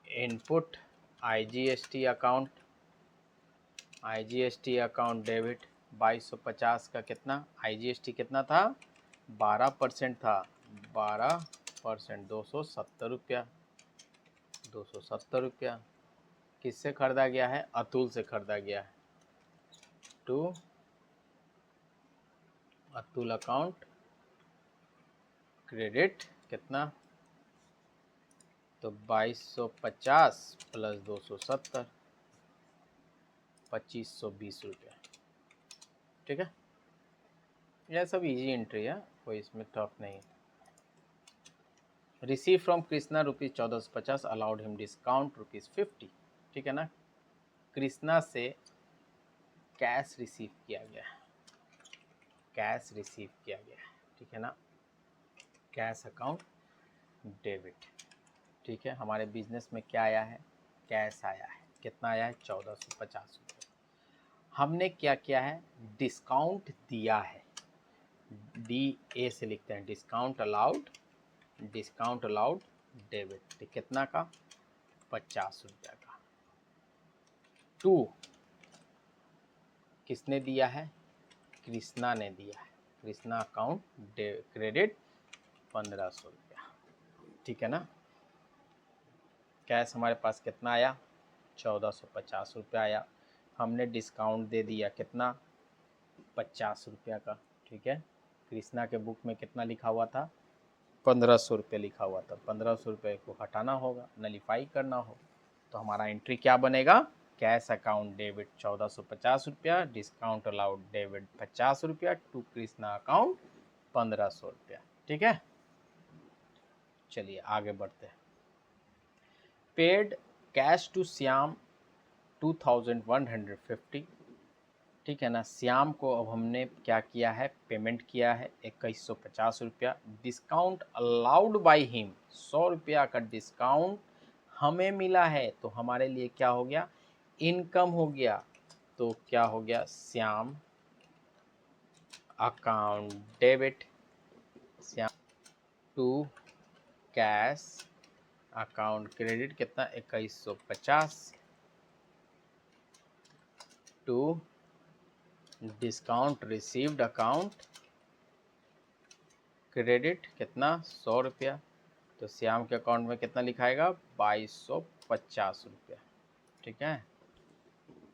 इनपुट IGST अकाउंट डेबिट 2250 का कितना, IGST कितना था? 12% था, 12% 270 रुपया, 270 रुपया किससे खरीदा गया है? अतुल से खरीदा गया है, टू अतुल अकाउंट क्रेडिट कितना, तो 2250 प्लस 270 2520 रुपया। ठीक है, यह सब इजी एंट्री है, कोई इसमें टफ नहीं। Receive from Krishna ₹1450, allowed him discount ₹50। ठीक है ना, कृष्णा से कैश रिसीव किया गया है, ठीक है ना, कैश अकाउंट डेबिट। ठीक है, हमारे बिजनेस में क्या आया है? कैश आया है, कितना आया है? 1450 रुपये। हमने क्या किया है? डिस्काउंट दिया है, DA से लिखते हैं, डिस्काउंट अलाउड डेबिट, कितना का? 50 रुपया का, टू किसने दिया है? कृष्णा ने दिया है, कृष्णा अकाउंट क्रेडिट 1500 रुपया। ठीक है ना, कैश हमारे पास कितना आया? 1450 रुपया आया, हमने डिस्काउंट दे दिया कितना? 50 रुपया का। ठीक है, कृष्णा के बुक में कितना लिखा हुआ था? 1500 रुपये लिखा हुआ था, 1500 रुपये को हटाना होगा, नलीफाई करना हो, तो हमारा एंट्री क्या बनेगा? कैश अकाउंट डेबिट 1450 रुपया, डिस्काउंट अलाउड डेबिट 50 रुपया, टू कृष्णा अकाउंट 1500 रुपया। ठीक है, चलिए आगे बढ़ते हैं। Paid cash to Shyam 2150। ठीक है ना, श्याम को अब हमने क्या किया है, पेमेंट किया है 2150 रुपया। डिस्काउंट अलाउड बाई हिम, 100 रुपया का डिस्काउंट हमें मिला है, तो हमारे लिए क्या हो गया, इनकम हो गया। तो क्या हो गया, Shyam account debit, Shyam to cash account credit कितना 2150 to discount received account credit कितना 100 रुपया। तो श्याम के अकाउंट में कितना लिखाएगा, 2250 रुपया। ठीक है,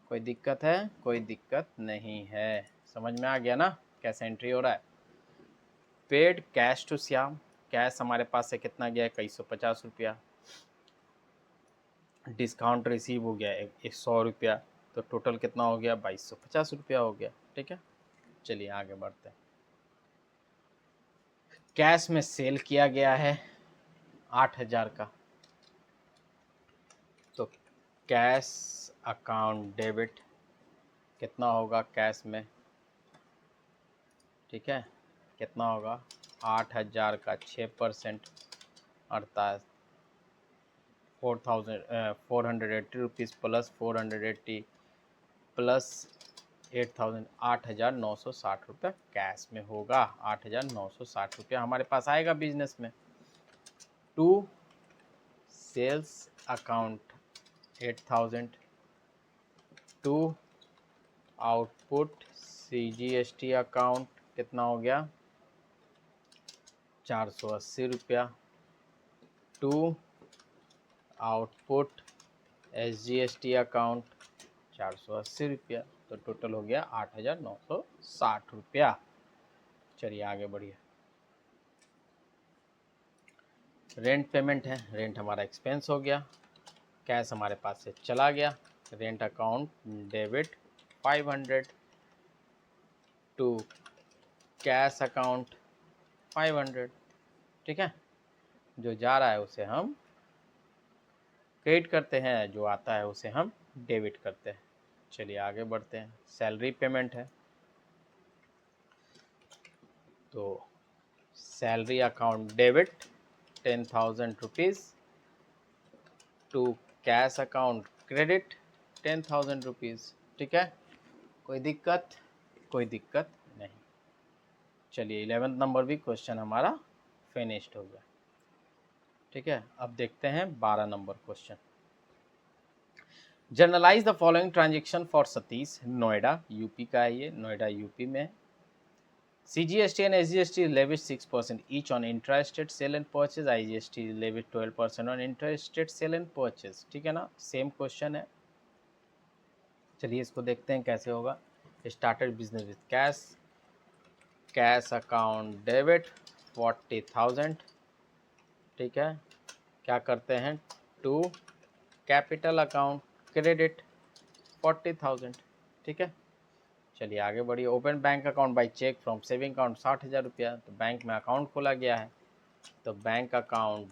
कोई दिक्कत है, कोई दिक्कत नहीं है, समझ में आ गया ना कैसे एंट्री हो रहा है। Paid cash to Shyam, cash हमारे पास से कितना गया 2150 रुपया, डिस्काउंट रिसीव हो गया 100 रुपया, तो टोटल कितना हो गया 2250 रुपया हो गया। ठीक है, चलिए आगे बढ़ते हैं। कैश में सेल किया गया है 8000 का, तो कैश अकाउंट डेबिट कितना होगा कैश में, ठीक है, कितना होगा 8000 का 6% अर्थात 480 रुपीज़ प्लस 480 प्लस 8000, 8960 रुपया कैश में होगा। 8960 रुपया हमारे पास आएगा बिजनेस में। To sales account 8000, to output CGST account कितना हो गया 480 रुपया, टू आउटपुट SGST अकाउंट 480 रुपया, तो टोटल हो गया 8960 रुपया। चलिए आगे बढ़िए। रेंट पेमेंट है, रेंट हमारा एक्सपेंस हो गया, कैश हमारे पास से चला गया, rent account debit 500 to cash account 500। ठीक है, जो जा रहा है उसे हम क्रेडिट करते हैं, जो आता है उसे हम डेबिट करते हैं। चलिए आगे बढ़ते हैं। सैलरी पेमेंट है, तो salary account debit 10,000 rupees to cash account credit 10,000 rupees. ठीक है, कोई दिक्कत, कोई दिक्कत नहीं। चलिए 11th नंबर भी क्वेश्चन हमारा फिनिश्ड हो गया। ठीक है, अब देखते हैं 12 number question. Generalized the following transaction for Satish, Noida UP का है ये, नोएडा यूपी में। CGST and SGST levied 6% each on intra-state sale and purchase, IGST levied 12% on intra-state sale and purchase। ठीक है ना, सेम क्वेश्चन है। चलिए इसको देखते हैं कैसे होगा। Started business with cash, cash account debit 40,000। ठीक है, क्या करते हैं, टू कैपिटल अकाउंट क्रेडिट 40,000। ठीक है, चलिए आगे बढ़िए। Open bank account by cheque from saving account 60,000 रुपया, तो बैंक में अकाउंट खोला गया है, तो bank account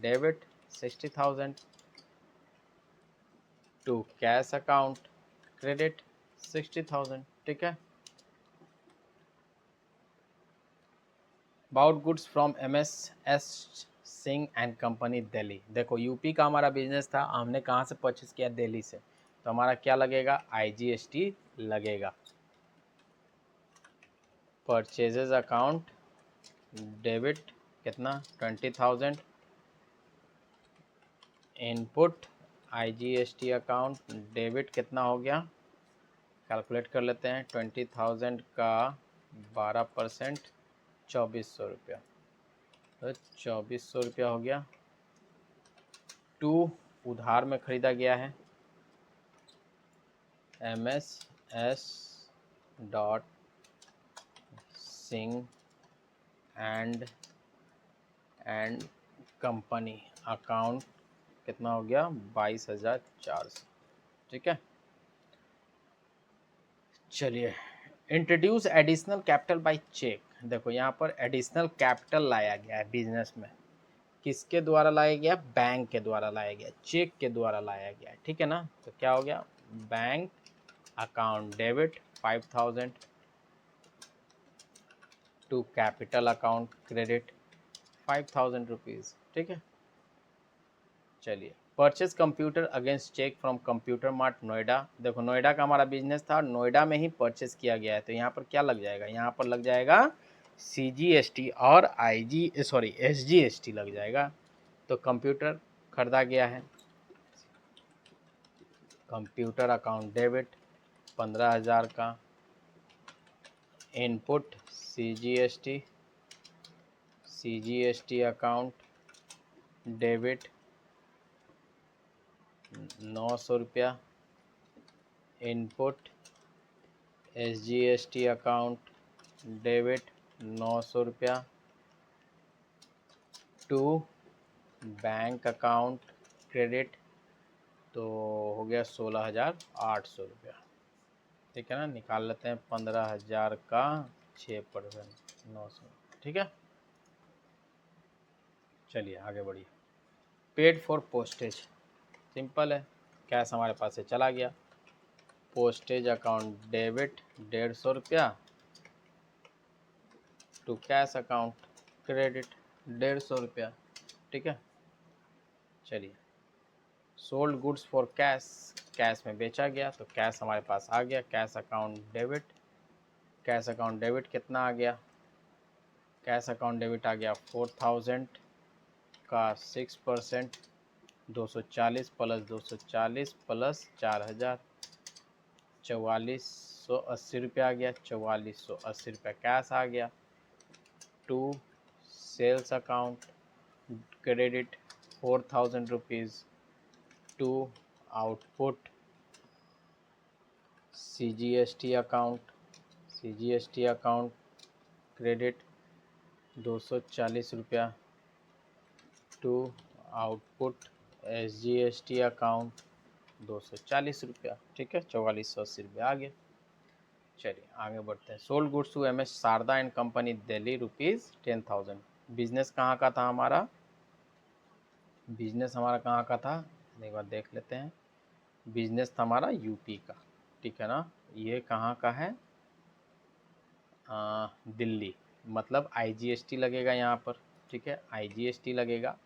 debit 60,000 to cash account credit 60,000। ठीक है, bought goods from MS Singh and company Delhi. देखो यूपी का हमारा बिजनेस था, हमने कहाँ से परचेज किया, दिल्ली से, तो हमारा क्या लगेगा, IGST लगेगा। परचेजेज अकाउंट डेबिट कितना 20,000, इनपुट IGST अकाउंट डेबिट कितना हो गया, कैलकुलेट कर लेते हैं। 20,000 का 12% 2400 रुपया, तो 2400 रुपया हो गया। टू उधार में खरीदा गया है, MS dot Singh and company account कितना हो गया 22,400। ठीक है, चलिए introduce additional capital by cheque. देखो यहाँ पर एडिशनल कैपिटल लाया गया है बिजनेस में, किसके द्वारा लाया गया? बैंक के द्वारा लाया गया, चेक के द्वारा लाया गया, ठीक है ना। तो क्या हो गया? Bank account debit 5000 to capital account credit 5000 rupees, ठीक है। चलिए, purchase computer against cheque from computer mart Noida. देखो नोएडा का हमारा बिजनेस था, नोएडा में ही परचेज किया गया है, तो यहाँ पर क्या लग जाएगा? यहाँ पर लग जाएगा CGST और SGST लग जाएगा। तो कंप्यूटर खरीदा गया है, कंप्यूटर अकाउंट डेबिट 15,000 का, इनपुट CGST अकाउंट डेबिट 900 रुपया, इनपुट SGST अकाउंट डेबिट 900 रुपया टू बैंक अकाउंट क्रेडिट, तो हो गया 16,800 रुपया, ठीक है ना। निकाल लेते हैं 15,000 का 6% 900, ठीक है। चलिए आगे बढ़िए। पेड फॉर पोस्टेज, सिंपल है, कैश हमारे पास से चला गया, पोस्टेज अकाउंट डेबिट 150 रुपया टू कैश अकाउंट क्रेडिट 150 रुपया, ठीक है। चलिए, sold goods for cash, cash में बेचा गया, तो कैश हमारे पास आ गया, cash account debit, cash account debit कितना आ गया? कैश अकाउंट डेबिट आ गया 4000 का 6%, 240 प्लस 240 प्लस 4000, 4480 रुपया आ गया, 4480 रुपया कैश आ गया to sales account credit 4000 rupees to output CGST account credit 240 रुपया टू आउटपुट SGST अकाउंट 240 रुपया, ठीक है। 4480 रुपया आ गया। चलिए आगे बढ़ते हैं। Sold goods to MS Sharda and company Delhi ₹10,000। Business कहाँ का था हमारा? बिजनेस हमारा कहाँ का था एक बार देख लेते हैं। बिजनेस था हमारा यूपी का, ठीक है ना। ये कहाँ का है? दिल्ली, मतलब IGST लगेगा यहाँ पर, ठीक है, IGST लगेगा।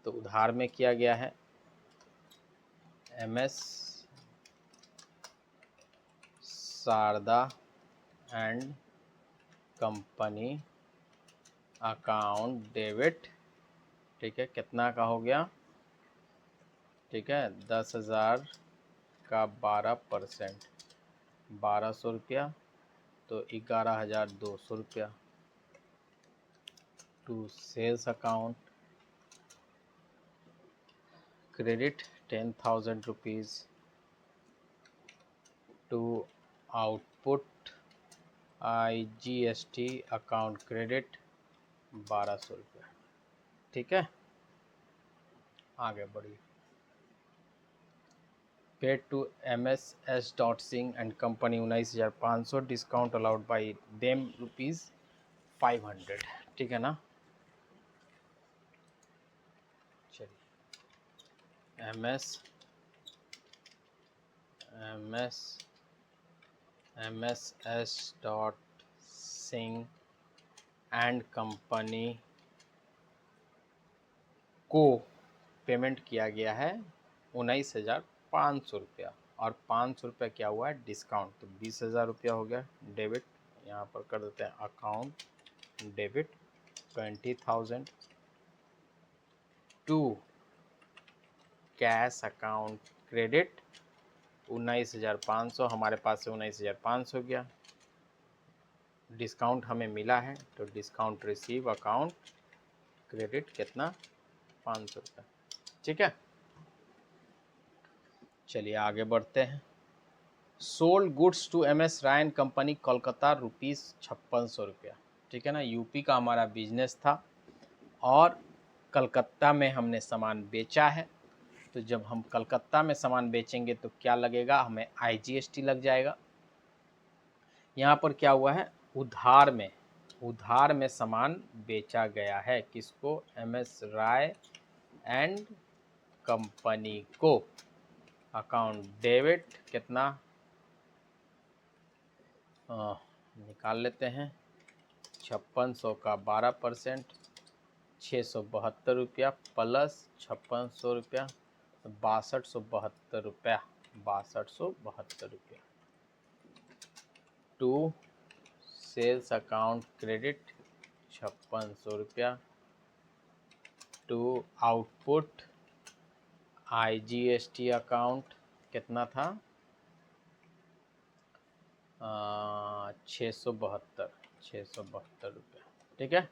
तो उधार में किया गया है MS Sharda and company account debit, ठीक है, कितना का हो गया? ठीक है, 10,000 का 12%, 1200 रुपया, तो 11,200 रुपया to sales account credit 10,000 rupees to output IGST account credit 1200 रुपया, ठीक है। आगे बढ़िए। Paid to MS Singh and company 19,500, discount allowed by them ₹500, ठीक है ना। चलिए, MS एंड कंपनी को पेमेंट किया गया है 19,500 रुपया, और 500 रुपया क्या हुआ है? डिस्काउंट, तो 20,000 रुपया हो गया डेबिट। यहाँ पर कर देते हैं account debit 20,000 to cash account credit 19,500, हमारे पास से 19,500 गया, डिस्काउंट हमें मिला है, तो डिस्काउंट रिसीव अकाउंट क्रेडिट कितना? 500 रुपया, ठीक है। चलिए आगे बढ़ते हैं। Sold goods to MS Rayan company Kolkata ₹5600 रुपया, ठीक है ना। यूपी का हमारा बिजनेस था और कलकत्ता में हमने सामान बेचा है। तो जब हम कलकत्ता में सामान बेचेंगे तो क्या लगेगा? हमें IGST लग जाएगा। यहाँ पर क्या हुआ है, उधार में सामान बेचा गया है, किसको, M S Rai and company को। अकाउंट डेबिट कितना, निकाल लेते हैं, 5600 का 12%, 672 रुपया प्लस 5600 रुपया, 6272 रुपया, 6272 रुपया। टू सेल्स अकाउंट क्रेडिट 5600 रुपया, टू आउटपुट IGST अकाउंट कितना था, 672 रुपया, ठीक है।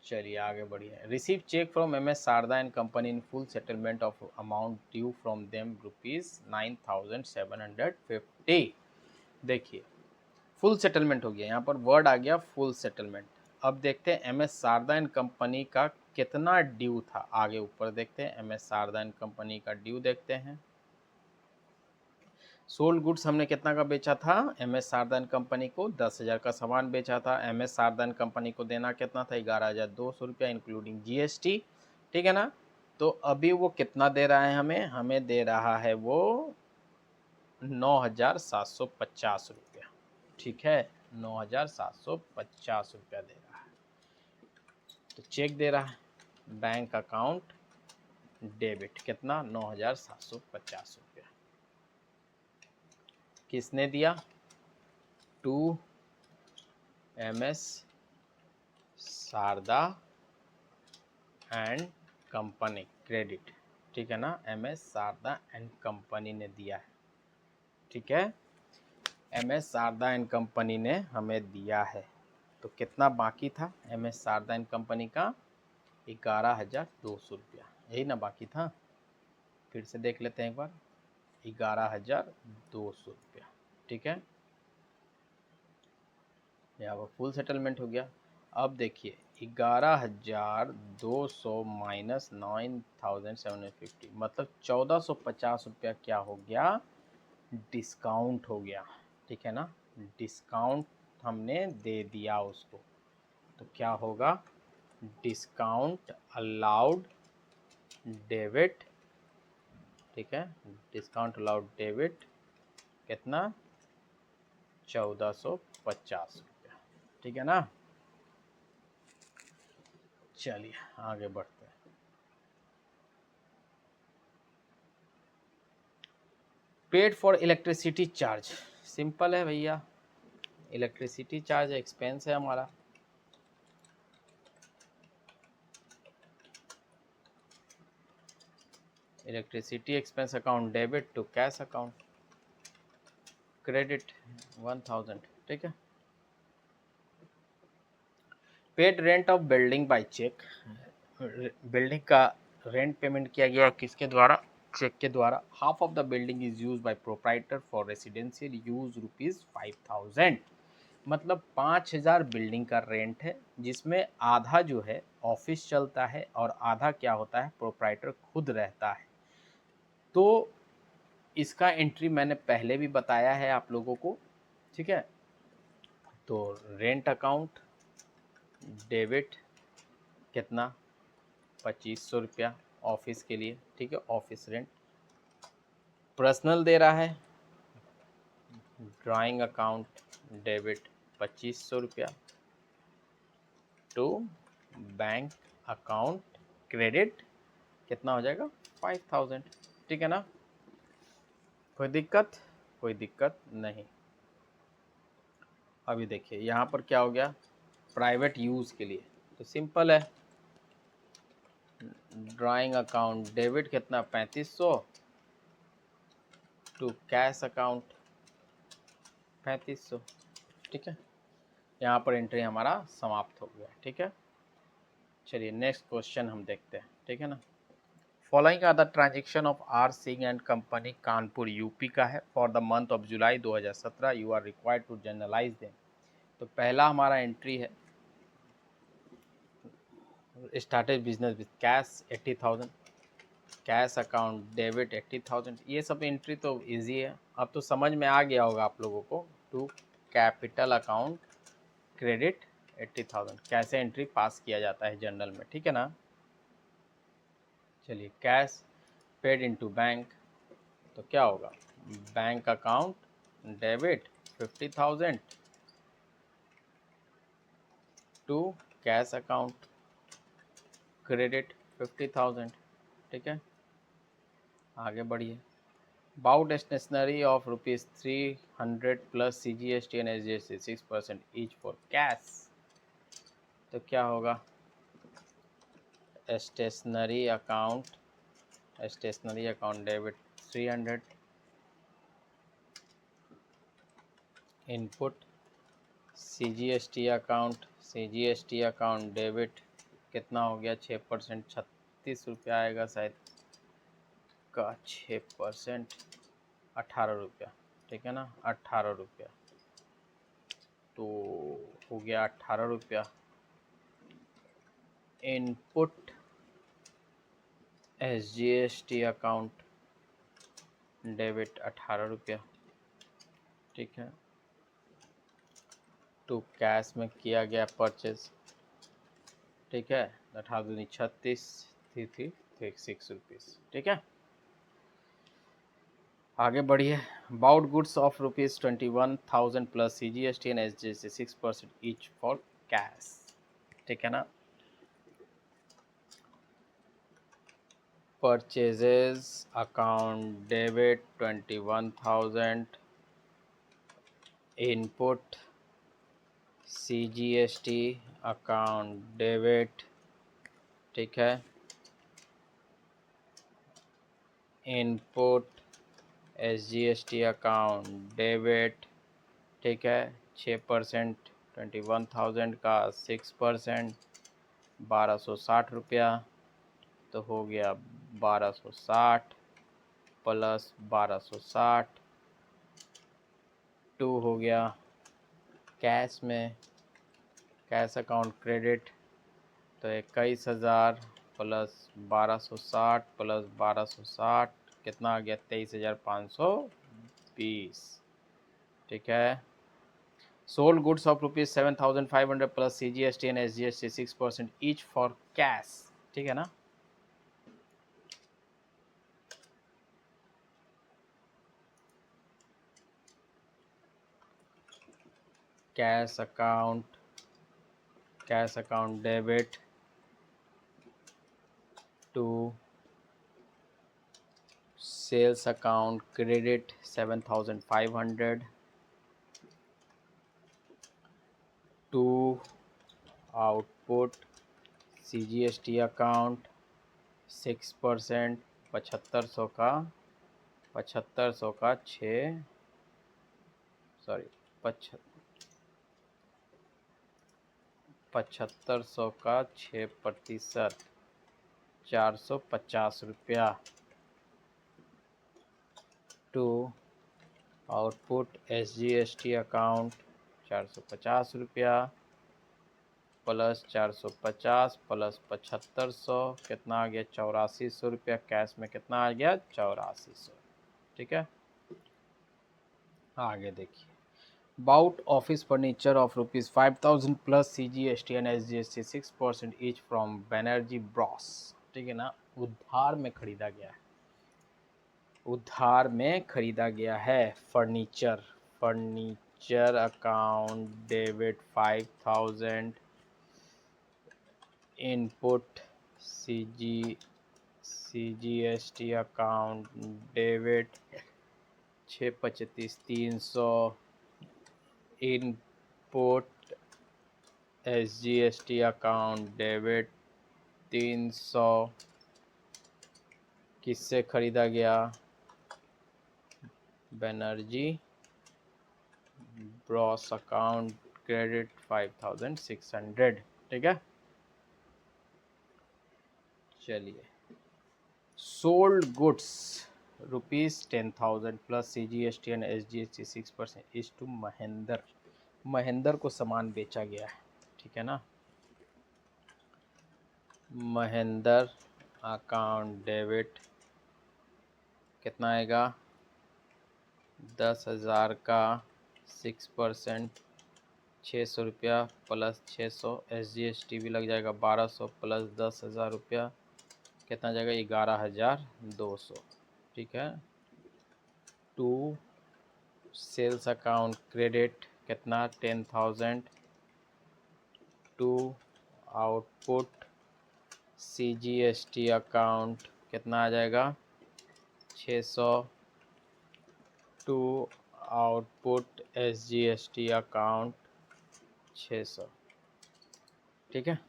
चलिए आगे बढ़िए। Receive cheque from MS Sharda and company in full settlement of amount due from them ₹9,750। देखिए फुल सेटलमेंट हो गया, यहाँ पर वर्ड आ गया फुल सेटलमेंट। अब देखते हैं MS शारदा एंड कंपनी का कितना ड्यू था, आगे ऊपर देखते हैं MS शारदा एंड कंपनी का ड्यू देखते हैं। सोल्ड गुड्स हमने कितना का बेचा था, MS शारदा एंड कंपनी को 10,000 का सामान बेचा था। MS शारदा एंड कंपनी को देना कितना था, 11,200 रुपया इंक्लूडिंग GST, ठीक है ना। तो अभी वो कितना दे रहा है हमें दे रहा है वो 9,750 रुपया, ठीक है, 9,750 रुपया दे रहा है। तो चेक दे रहा है, बैंक अकाउंट डेबिट कितना, 9,750 रुपया। किसने दिया, to MS Sharda and company credit, ठीक है ना, MS शारदा एंड कंपनी ने दिया है, ठीक है, MS शारदा एंड कंपनी ने हमें दिया है। तो कितना बाकी था MS शारदा एंड कंपनी का, 11,200 रुपया, यही ना बाकी था। फिर से देख लेते हैं एक बार, 11,200 रुपया, ठीक है। यहाँ पर फुल सेटलमेंट हो गया। अब देखिए 11,200 माइनस 9,750 मतलब 1,450 रुपया क्या हो गया, डिस्काउंट हो गया, ठीक है ना, डिस्काउंट हमने दे दिया उसको। तो क्या होगा, डिस्काउंट अलाउड डेबिट, ठीक है, डिस्काउंट अलाउड डेबिट कितना, 1,450 रुपया, ठीक है ना। चलिए आगे बढ़ते हैं। Paid for electricity charge, simple है भैया, इलेक्ट्रिसिटी चार्ज एक्सपेंस है हमारा। Electricity expense account debit to cash account credit 1,000, ठीक है। Paid rent of building by cheque, building का रेंट पेमेंट किया गया किसके द्वारा, चेक के द्वारा। Half of the building is use by proprietor for residential use ₹5,000, मतलब 5,000 बिल्डिंग का रेंट है, जिसमें आधा जो है ऑफिस चलता है और आधा क्या होता है, प्रोप्राइटर खुद रहता है। तो इसका एंट्री मैंने पहले भी बताया है आप लोगों को, ठीक है। तो रेंट अकाउंट डेबिट कितना, 2,500 रुपया ऑफिस के लिए, ठीक है, ऑफिस रेंट। पर्सनल दे रहा है, ड्राइंग अकाउंट डेबिट 2,500 रुपया टू बैंक अकाउंट क्रेडिट कितना हो जाएगा, 5,000, ठीक है ना। कोई दिक्कत नहीं। अभी देखिए यहाँ पर क्या हो गया, प्राइवेट यूज़ के लिए, तो सिंपल है, ड्राइंग अकाउंट डेबिट कितना, 3,500 टू कैश अकाउंट 3,500, ठीक है। यहाँ पर एंट्री हमारा समाप्त हो गया, ठीक है। चलिए नेक्स्ट क्वेश्चन हम देखते हैं, ठीक है ना। Following are the transaction of R Singh and company Kanpur UP का है for the month of July 2017, you are required to journalize them. तो पहला हमारा एंट्री है, started business with cash 80,000, cash account debit 80,000, ये सब एंट्री तो इजी है, अब तो समझ में आ गया होगा आप लोगों को। To capital account credit 80,000। कैसे एंट्री पास किया जाता है जनरल में, ठीक है ना। चलिए, कैश पेड इनटू बैंक, तो क्या होगा, bank account debit 50,000 to cash account credit 50,000, ठीक है। आगे बढ़िए। Bought stationery of ₹300 plus CGST and SGST 6% each for cash, तो क्या होगा, stationery account debit 300, input CGST account debit कितना हो गया, 6%, 36 रुपया आएगा शायद का, 6% 18 रुपया, ठीक है ना, 18 रुपया, तो हो गया 18 रुपया। इनपुट SGST अकाउंट डेबिट 18 रुपया, ठीक है। टू कैश में किया गया परचेज, ठीक है, 18 36 थी 6 रुपीज़, ठीक है। आगे बढ़िए। Bought goods of ₹21,000 plus CGST and SGST 6% each for cash, ठीक है ना। Purchases account debit 21,000, input CGST account debit, ठीक है, इनपुट SGST अकाउंट डेबिट, ठीक है, 6%, 21,000 का 6%, 1260 रुपया, तो हो गया 1260 प्लस 1260, टू हो गया कैश में, कैश अकाउंट क्रेडिट, तो 21,000 प्लस 1260 प्लस 1260 कितना आ गया, 23,520, ठीक है। Sold goods of ₹7,500 plus CGST and SGST 6% each for cash, ठीक है ना। Cash account debit to sales account credit 7,500 to output CGST account 6%, 7500 का 6 सॉरी 7500 का 6%, 450 रुपया, टू आउटपुट SGST अकाउंट 450 रुपया प्लस 450 प्लस 7500 कितना आ गया, 8400 रुपया, कैश में कितना आ गया, 8400, ठीक है। आगे देखिए। Bought office furniture of ₹5,000 plus CGST and SGST 6% each from Banerjee bros, ठीक है ना। उधार में खरीदा गया है furniture account debit 5,000, input CGST account debit 6 25 300, input SGST account debit 300, किससे खरीदा गया, बैनर्जी ब्रॉस अकाउंट क्रेडिट 5,600, ठीक है। चलिए, sold goods ₹10,000 plus CGST and SGST 6% is to Mahendra को सामान बेचा गया है, ठीक है ना। महेंद्र अकाउंट डेबिट कितना आएगा, 10,000 का 6%, 600 रुपया प्लस 600, SGST भी लग जाएगा 1200 प्लस 10,000 रुपया, कितना जाएगा 11,200। ठीक है। टू सेल्स अकाउंट क्रेडिट कितना 10,000, टू आउटपुट CGST अकाउंट कितना आ जाएगा 600, टू आउटपुट SGST अकाउंट 600। ठीक है,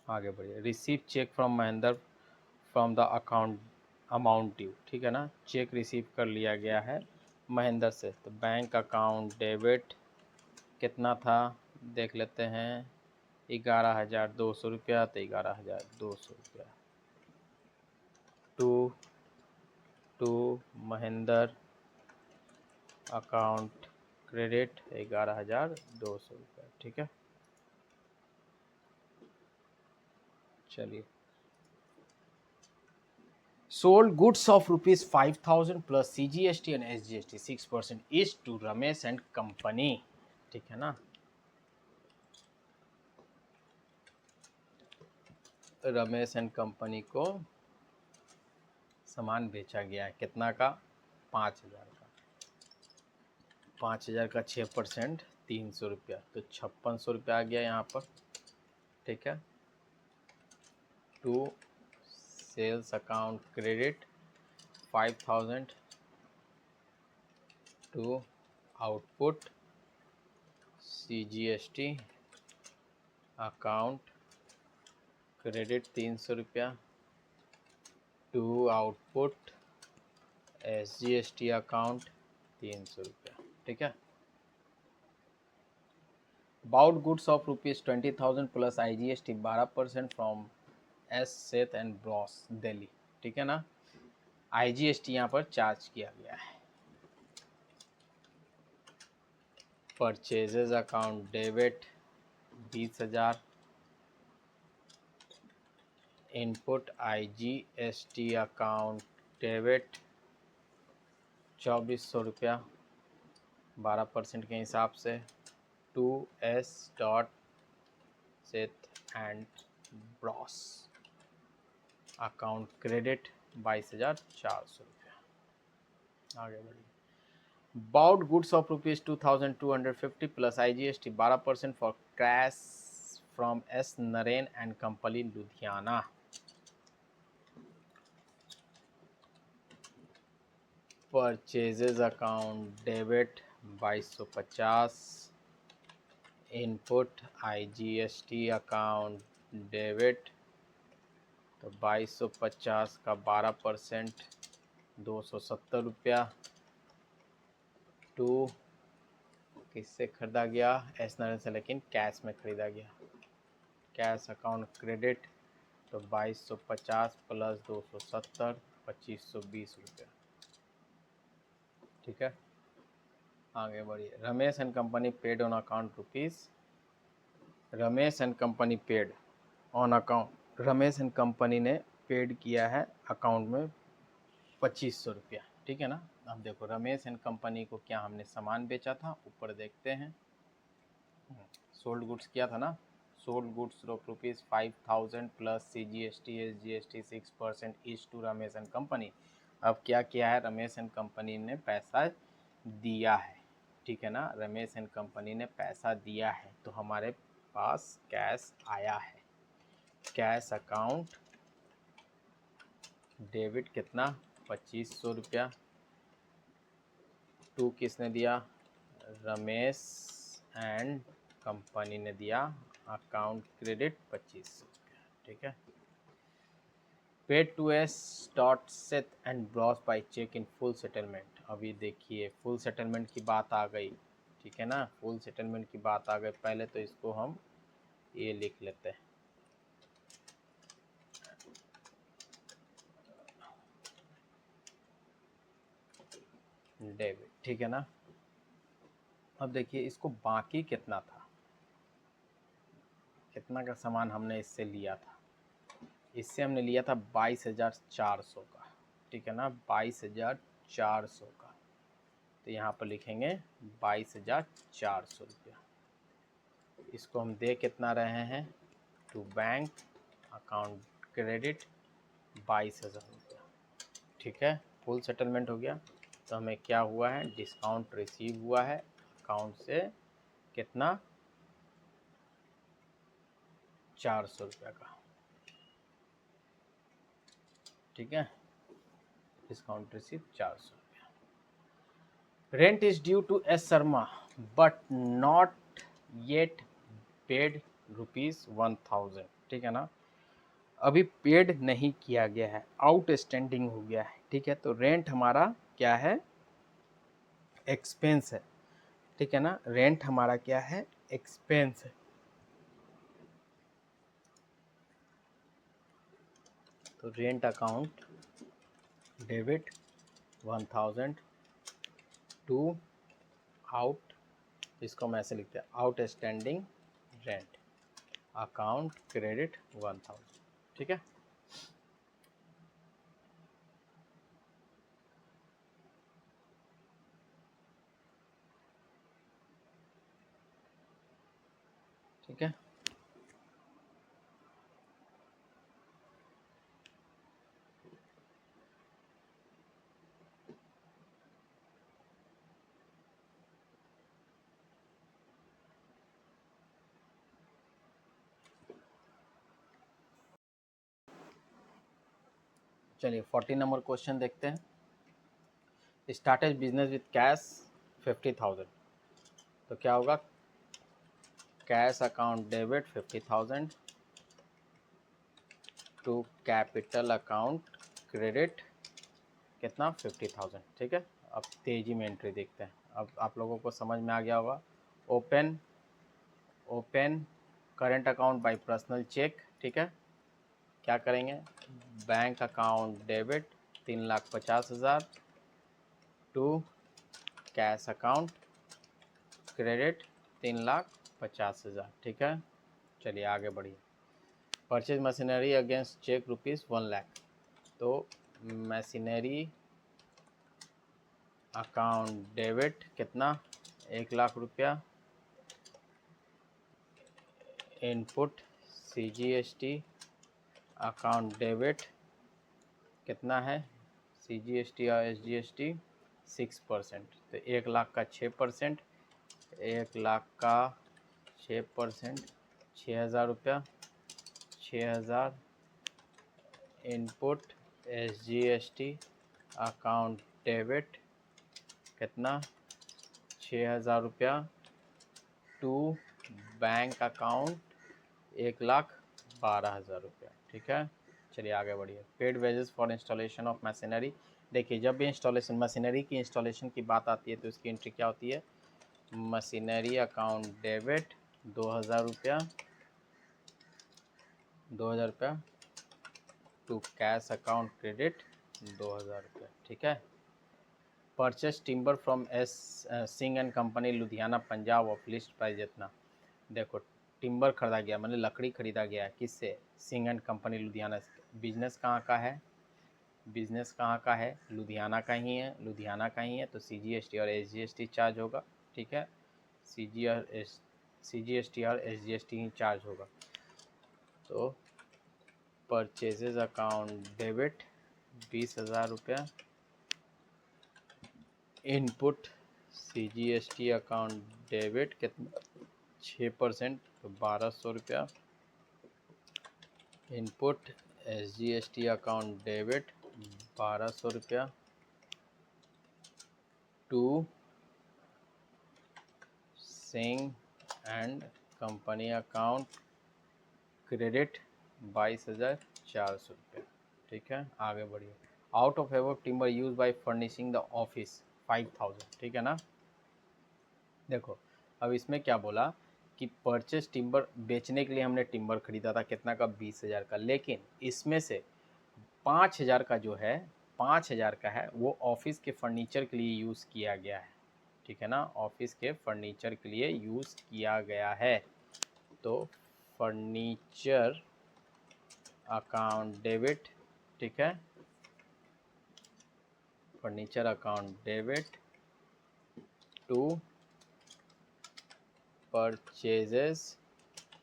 आगे बढ़िए। Receive cheque from Mahendra from the account amount due. ठीक है ना, चेक रिसीव कर लिया गया है महेंद्र से, तो बैंक अकाउंट डेबिट कितना था देख लेते हैं 11,200 रुपया, तो 11,200 रुपया टू महेंद्र अकाउंट क्रेडिट 11,200 रुपया। ठीक है, चलिए। Sold goods of ₹5,000 plus CGST and SGST 6% is to Ramesh and company. ठीक है ना, रमेश एंड कंपनी को सामान बेचा गया है कितना का 5,000 का, 5,000 का 6% 300 रुपया, तो 5,600 रुपया आ गया यहाँ पर। ठीक है, to sales account credit 5,000 to output CGST account credit 300 रुपया टू आउटपुट SGST अकाउंट 300 रुपया। ठीक है। Bought goods of ₹20,000 plus IGST 12% from S Seth and bros Delhi. ठीक है ना, IGST यहाँ पर चार्ज किया गया है। Purchases account debit 20,000, input IGST account debit 2,400 रुपया 12% के हिसाब से to S dot Seth and bros account credit 22,400 रुपया। आगे बढ़िए। Bought goods of ₹2,250 plus IGST 12% for cash from S Naren and company Ludhiana. Purchases account debit 2,250, input IGST account debit, तो 2,250 का 12% 270 रुपया टू किससे खरीदा गया एस नारायण से, लेकिन कैश में खरीदा गया। कैश अकाउंट क्रेडिट तो 2,250 प्लस 270 2,520 रुपया। ठीक है, आगे बढ़िए। Ramesh and company paid on account Ramesh and company paid on account, Ramesh and company ने पेड किया है अकाउंट में 2,500 रुपया। ठीक है ना, अब देखो रमेश एंड कंपनी को क्या हमने सामान बेचा था, ऊपर देखते हैं। सोल्ड गुड्स किया था ना, sold goods of ₹5,000 plus CGST SGST 6% is to Ramesh and company. अब क्या किया है, रमेश एंड कंपनी ने पैसा दिया है। ठीक है ना, रमेश एंड कंपनी ने पैसा दिया है, तो हमारे पास कैश आया है। कैश अकाउंट डेबिट कितना 2,500 रुपया टू किसने दिया, रमेश एंड कंपनी ने दिया, अकाउंट क्रेडिट 2,500 रुपया। ठीक है। Paid to S dot Seth and bros by cheque in full settlement. अभी देखिए फुल सेटलमेंट की बात आ गई। ठीक है ना, फुल सेटलमेंट की बात आ गई। पहले तो इसको हम ये लिख लेते हैं, डेबिट। ठीक है ना, अब देखिए इसको बाकी कितना था, कितना का सामान हमने इससे लिया था। इससे हमने लिया था 22,400 का। ठीक है ना, 22,400 का। तो यहाँ पर लिखेंगे 22,400 रुपया। इसको हम दे कितना रहे हैं, टू बैंक अकाउंट क्रेडिट 22,000 रुपया। ठीक है, फुल सेटलमेंट हो गया। तो हमें क्या हुआ है, डिस्काउंट रिसीव हुआ है अकाउंट से कितना, 400 रुपया का। ठीक है, डिस्काउंट रिसीव 400 रुपया। Rent is due to S Sharma but not yet paid ₹1000। ठीक है ना, अभी पेड नहीं किया गया है, आउटस्टैंडिंग हो गया है। ठीक है, तो रेंट हमारा क्या है, एक्सपेंस है। ठीक है ना, रेंट हमारा क्या है, एक्सपेंस है। तो rent account debit 1000 to out, इसको हम ऐसे लिखते हैं, आउटस्टैंडिंग रेंट अकाउंट क्रेडिट 1000। ठीक है, ठीक है। चलिए 40 नंबर क्वेश्चन देखते हैं। स्टार्टेड बिजनेस विद कैश 50,000, तो क्या होगा, cash account debit 50,000 to capital account credit कितना, 50,000। ठीक है, अब तेजी में एंट्री देखते हैं। अब आप लोगों को समझ में आ गया होगा। Open current account by personal cheque. ठीक है, क्या करेंगे, bank account debit 3,50,000 to cash account credit 3,50,000। ठीक है, चलिए आगे बढ़िए। परचेज मशीनरी अगेंस्ट चेक ₹1,00,000, तो मशीनरी अकाउंट डेबिट कितना, 1,00,000 रुपया। इनपुट CGST अकाउंट डेबिट कितना है, CGST और SGST 6%, तो 1,00,000 का 6%, 1,00,000 का 6%, 6,000 रुपया, 6,000 इनपुट SGST अकाउंट डेबिट कितना, 6,000 रुपया टू बैंक अकाउंट 1,12,000 रुपया। ठीक है, चलिए आगे बढ़िए। Paid wages for installation of machinery. देखिए, जब भी इंस्टॉलेशन मशीनरी की इंस्टॉलेशन की बात आती है तो इसकी एंट्री क्या होती है, मशीनरी अकाउंट डेबिट 2,000 रुपया, 2,000 रुपया टू कैश अकाउंट क्रेडिट 2,000 रुपया। ठीक है, purchase timber from Singh and company Ludhiana Punjab of list price जितना। देखो, टिम्बर खरीदा गया, मतलब लकड़ी खरीदा गया है, किससे, सिंह एंड कंपनी लुधियाना से। बिजनेस कहाँ का है, बिजनेस कहाँ का है, लुधियाना का ही है, लुधियाना का ही है, तो CGST और SGST चार्ज होगा। ठीक है, CGST और SGST ही चार्ज होगा। तो परचेजेज अकाउंट डेबिट 20,000 रुपया, इनपुट CGST अकाउंट डेबिट कितना, 6%, तो 1,200 रुपया। इनपुट SGST अकाउंट डेबिट 1,200 रुपया to Singh and company account credit 22,400 रुपया। ठीक है, आगे बढ़िए। Out of ever timber use by furnishing the office 5,000। ठीक है ना, देखो अब इसमें क्या बोला कि परचेस टिम्बर, बेचने के लिए हमने टिम्बर खरीदा था कितना का, 20,000 का, लेकिन इसमें से 5,000 का जो है, 5,000 का है वो ऑफिस के फर्नीचर के लिए यूज़ किया गया है। ठीक है ना, ऑफिस के फर्नीचर के लिए यूज़ किया गया है। तो फर्नीचर अकाउंट डेबिट, ठीक है, furniture account debit to purchases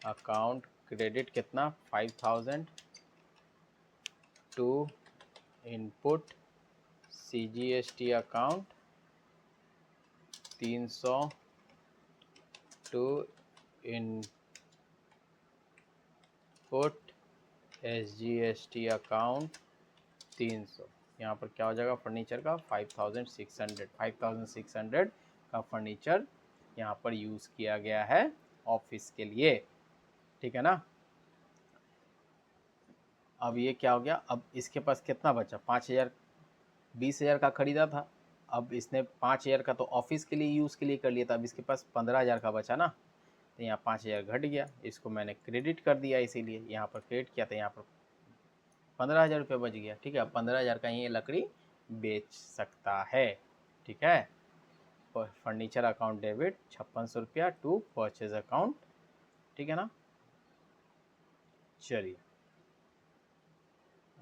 account credit कितना 5000 to input CGST account 300 to input SGST account 300। यहाँ पर क्या हो जाएगा फर्नीचर का 5600 का फर्नीचर यहाँ पर यूज़ किया गया है ऑफिस के लिए, ठीक है ना। अब ये क्या हो गया, अब इसके पास कितना बचा 5000, 20,000 का खरीदा था, अब इसने 5000 का तो ऑफिस के लिए यूज़ के लिए कर लिया था, अब इसके पास 15,000 का बचा ना, तो यहाँ 5000 घट गया, इसको मैंने क्रेडिट कर दिया, इसीलिए यहाँ पर क्रेडिट किया था, यहाँ पर 15,000 रुपये बच गया, ठीक है। अब 15,000 का ही ये लकड़ी बेच सकता है, ठीक है। फर्नीचर अकाउंट डेबिट 5600 रुपया टू परचेज अकाउंट, ठीक है ना। चलिए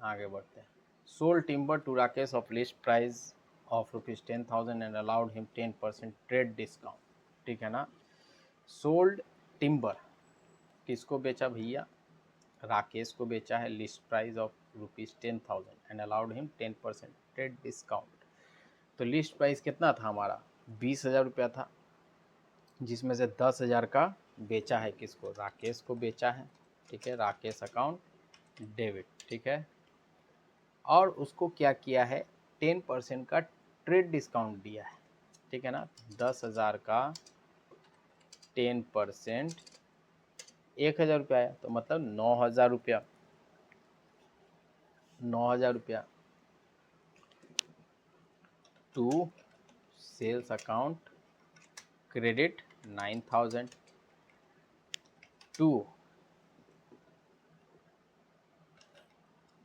आगे बढ़ते हैं। Sold timber to Rakesh of list price of ₹10,000 and allowed him 10% trade discount, ठीक है ना। सोल्ड टिम्बर किसको बेचा भैया, राकेश को बेचा है, list price of ₹10,000 and allowed him 10% trade discount. तो लिस्ट प्राइस कितना था हमारा 20,000 रुपया था, जिसमें से 10,000 का बेचा है किसको, राकेश को बेचा है, ठीक है। राकेश अकाउंट डेबिट, ठीक है। और उसको क्या किया है 10% का ट्रेड डिस्काउंट दिया है, ठीक है ना। 10,000 का 10% 1,000 रुपया आया, तो मतलब 9,000 रुपया, 9,000 रुपया to sales account credit 9,000 to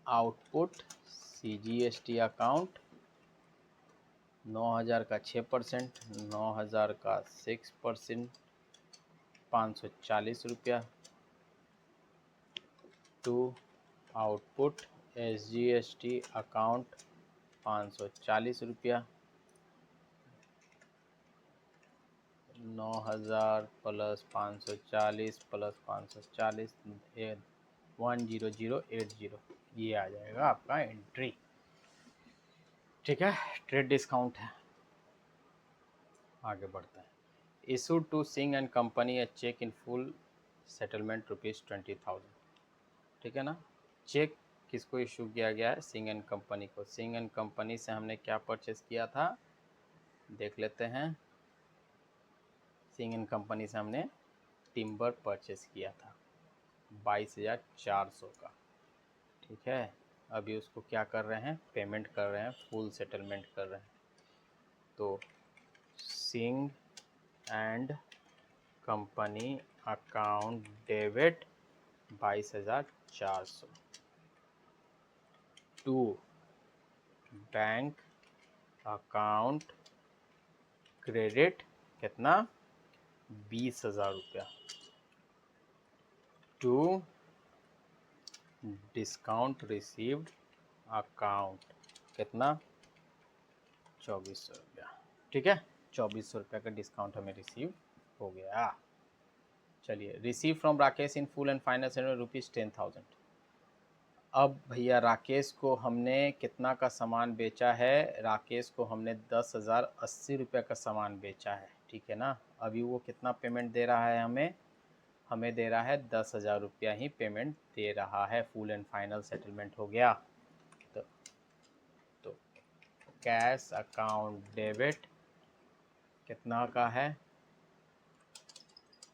output CGST account 9,000 का 6%, 9,000 का 6%, 540 रुपया टू आउटपुट SGST अकाउंट 540 रुपया, 9,000 प्लस 540 प्लस 540 10080, ये आ जाएगा आपका एंट्री, ठीक है। ट्रेड डिस्काउंट है। आगे बढ़ता है। Issued to Singh and company a cheque in full settlement ₹20,000, ठीक है ना। चेक किसको इशू किया गया है, सिंह एंड कंपनी को। सिंह एंड कंपनी से हमने क्या परचेस किया था देख लेते हैं। सिंह एंड कंपनी से हमने टिम्बर परचेस किया था 22,400 का, ठीक है। अभी उसको क्या कर रहे हैं, पेमेंट कर रहे हैं, फुल सेटलमेंट कर रहे हैं। तो Singh and company account debit 22,400 to bank account credit कितना 20,000 रुपया टू डिस्काउंट रिसीव्ड अकाउंट कितना 2,400 रुपया, ठीक है। 2,400 रुपया का डिस्काउंट हमें रिसीव हो गया। चलिए, receive from Rakesh in full and final settlement ₹10,000। अब भैया राकेश को हमने कितना का सामान बेचा है, राकेश को हमने 10,080 रुपये का सामान बेचा है, ठीक है ना। अभी वो कितना पेमेंट दे रहा है हमें दे रहा है 10,000 रुपया ही पेमेंट दे रहा है, फुल एंड फाइनल सेटलमेंट हो गया। तो कैश अकाउंट डेबिट कितना का है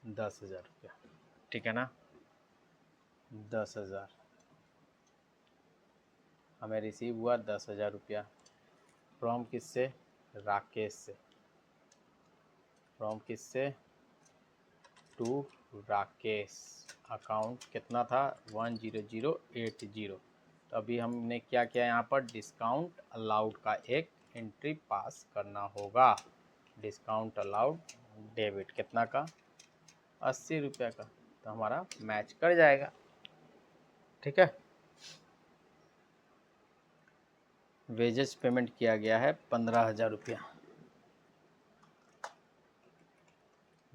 10,000 रुपया, ठीक है ना। 10,000 हमें रिसीव हुआ 10,000 रुपया फ्रॉम किससे, राकेश से। फ्रॉम किससे, टू राकेश। अकाउंट कितना था 10080। तो अभी हमने क्या किया, यहाँ पर डिस्काउंट अलाउड का एक एंट्री पास करना होगा। डिस्काउंट अलाउड डेबिट कितना का 80 रुपये का, तो हमारा मैच कर जाएगा, ठीक है। वेजेस पेमेंट किया गया है 15,000 रुपया,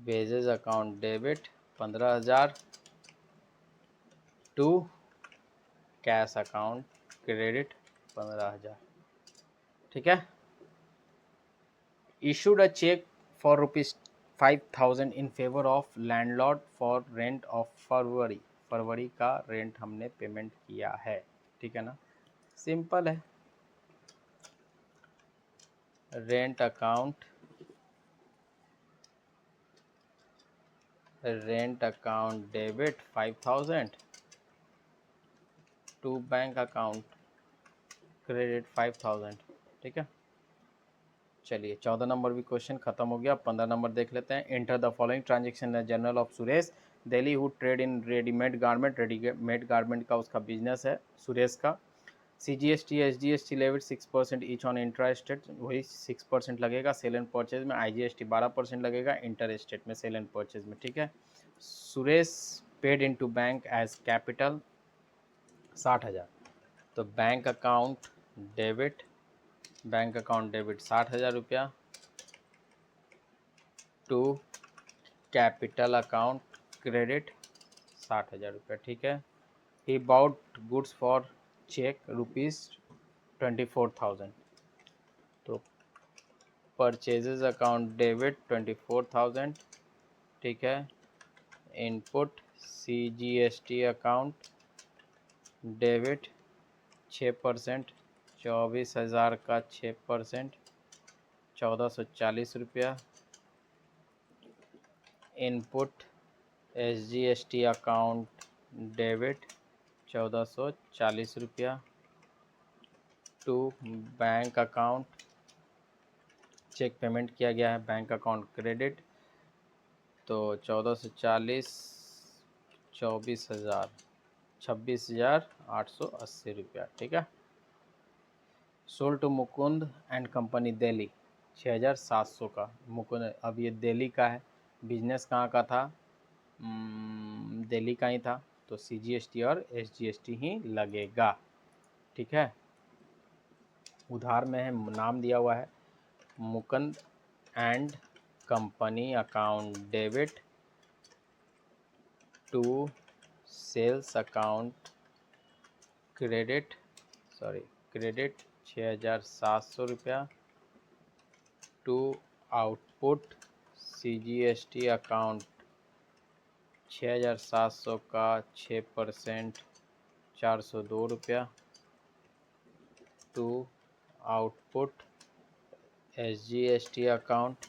wages account debit 15,000 to cash account credit 15,000। ठीक है। issued a check for ₹5,000 in favor of landlord for rent of फरवरी। फरवरी का रेंट हमने पेमेंट किया है। ठीक है ना, सिंपल है। Rent account debit 5,000 to bank account credit 5,000। ठीक है, चलिए 14 नंबर भी क्वेश्चन खत्म हो गया। 15 नंबर देख लेते हैं। Enter the following transaction in journal of Suresh Delhi who trade in readymade garment. Readymade garment का उसका बिजनेस है सुरेश का। CGST SGST levied 6% each on intra state, वही 6% लगेगा। सेल एंड परचेज में IGST 12% लगेगा, इंटर स्टेट में सेल एंड परचेज में। ठीक है। Suresh paid into bank as capital 60,000। तो बैंक अकाउंट डेबिट 60,000 रुपया टू कैपिटल अकाउंट क्रेडिट 60,000 रुपया। ठीक है। ही बाउट गुड्स फॉर चेक ₹24,000। तो परचेजेस अकाउंट डेबिट 24,000। ठीक है। इनपुट CGST अकाउंट डेबिट 6%, 24,000 का 6% 1,440 रुपया। इनपुट SGST अकाउंट डेबिट 1,440 रुपया to bank account. Cheque payment किया गया है, बैंक अकाउंट क्रेडिट। तो 1,440 24,000 26,880 रुपया। ठीक है। Sold to Mukund and company Delhi 6,700 का। मुकुंद, अब ये दिल्ली का है, बिजनेस कहाँ का था? दिल्ली का ही था, तो CGST और SGST ही लगेगा। ठीक है। उधार में है, नाम दिया हुआ है Mukund and company account debit to sales account credit 6,700 रुपया टू आउटपुट CGST अकाउंट 6,700 का 6% 402 रुपया टू आउटपुट SGST अकाउंट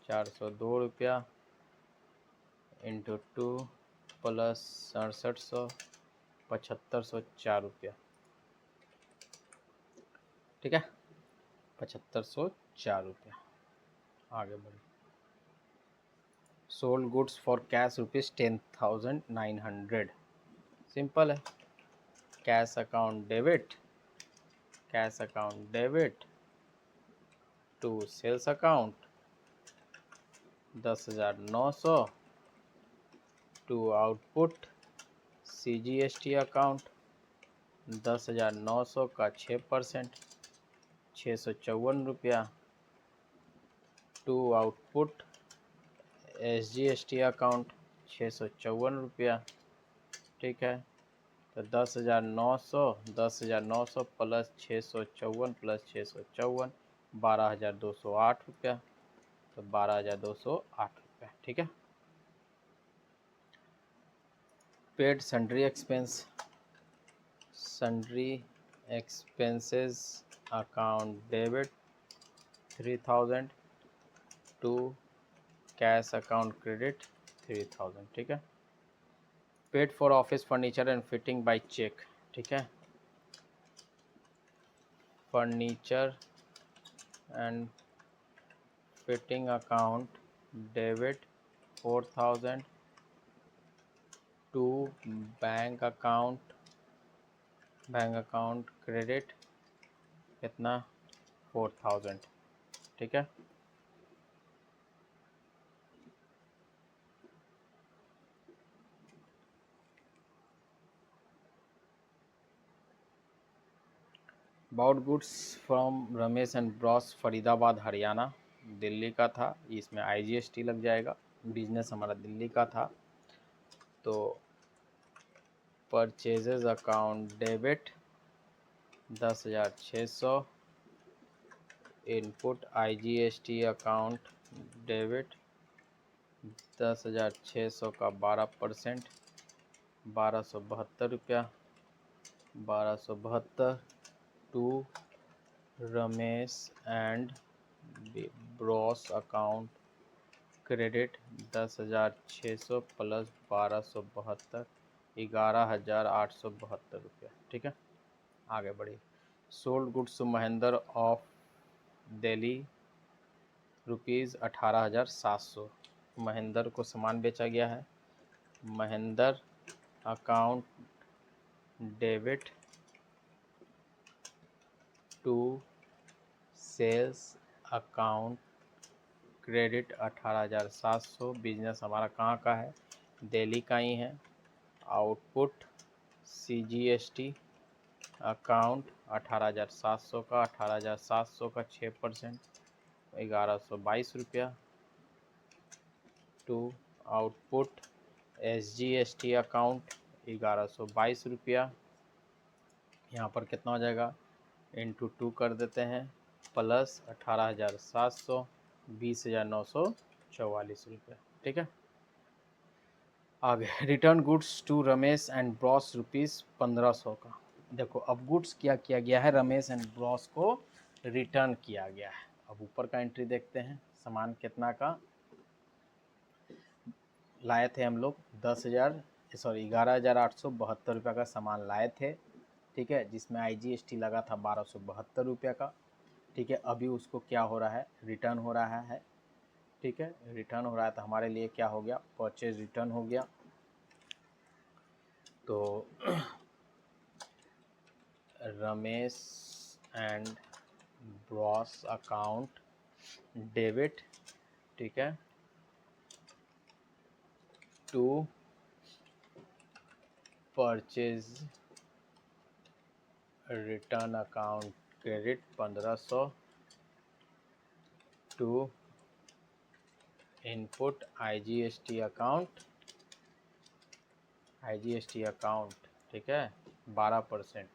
402 रुपया इंटू 2 प्लस 6700 7,504 रुपया। ठीक है, 7,504 रुपया। आगे बढ़े। Sold goods for cash ₹10,900। Simple है। Cash account debit to sales account 10,900 to output CGST account 10,900 का 6% 654 रुपया टू आउटपुट SGST अकाउंट 654 रुपया। ठीक है। तो 10,900 प्लस 654 प्लस 654 12,208 रुपया। तो 12,208 रुपया। ठीक है। Paid sundry expenses account debit 3,000 to cash account credit 3,000। ठीक है। Paid for office furniture and fitting by cheque. ठीक है। Furniture and fitting account debit 4,000 to bank account credit कितना 4,000। ठीक है। Bought goods from Ramesh and bros Faridabad Haryana. Delhi का था, इसमें IGST लग जाएगा। बिजनेस हमारा दिल्ली का था। तो purchases account debit 10,600, input IGST account debit 10,600 का 12%, 1272 रुपया, 1272 to Ramesh and bros account credit 10,600 plus 1272, 11,872 रुपया। ठीक है, आगे बढ़िए। Sold goods to Mahendra of Delhi ₹18,700, Mahendra को सामान बेचा गया है। Mahendra account debit to sales account credit 18,700। Business हमारा कहाँ का है? दिल्ली का ही है। आउटपुट CGST अकाउंट 18,700 का, 18,700 का 6%, 1,122 रुपया। टू आउटपुट SGST अकाउंट 1,122 रुपया। यहाँ पर कितना हो जाएगा? इंटू 2 कर देते हैं, प्लस 18,700, 20,944 रुपया। ठीक है, आगे return goods to Ramesh and bros ₹1500 का। देखो अब गुड्स क्या किया गया है, रमेश एंड ब्रॉस को रिटर्न किया गया है। अब ऊपर का एंट्री देखते हैं, सामान कितना का लाए थे हम लोग? 11,872 रुपये का सामान लाए थे। ठीक है, जिसमें IGST लगा था 1,272 रुपये का। ठीक है, अभी उसको क्या हो रहा है? रिटर्न हो रहा है। ठीक है, रिटर्न हो रहा है तो हमारे लिए क्या हो गया? परचेज रिटर्न हो गया। तो Ramesh and bros account debit, ठीक है, to purchase return account credit 1500 to input IGST account, ठीक है, 12%।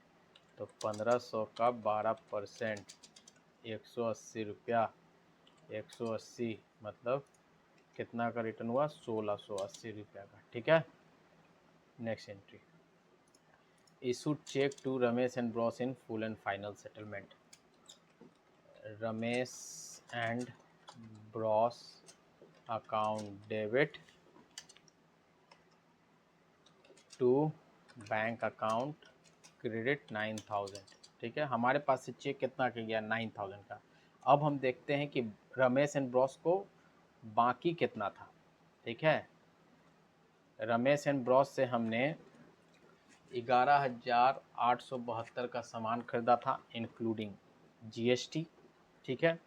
तो 1500 का 12%, 180 रुपया, 180 मतलब कितना का रिटर्न हुआ? 1680 रुपया का। ठीक है, next entry, issued cheque to Ramesh and bros in full and final settlement. Ramesh and bros account debit to bank account credit 9,000। ठीक है, हमारे पास से चेक कितना का गया? 9,000 का। अब हम देखते हैं कि रमेश एंड ब्रॉस को बाकी कितना था। ठीक है, रमेश एंड ब्रॉस से हमने 11,872 का सामान खरीदा था इंक्लूडिंग GST। ठीक है,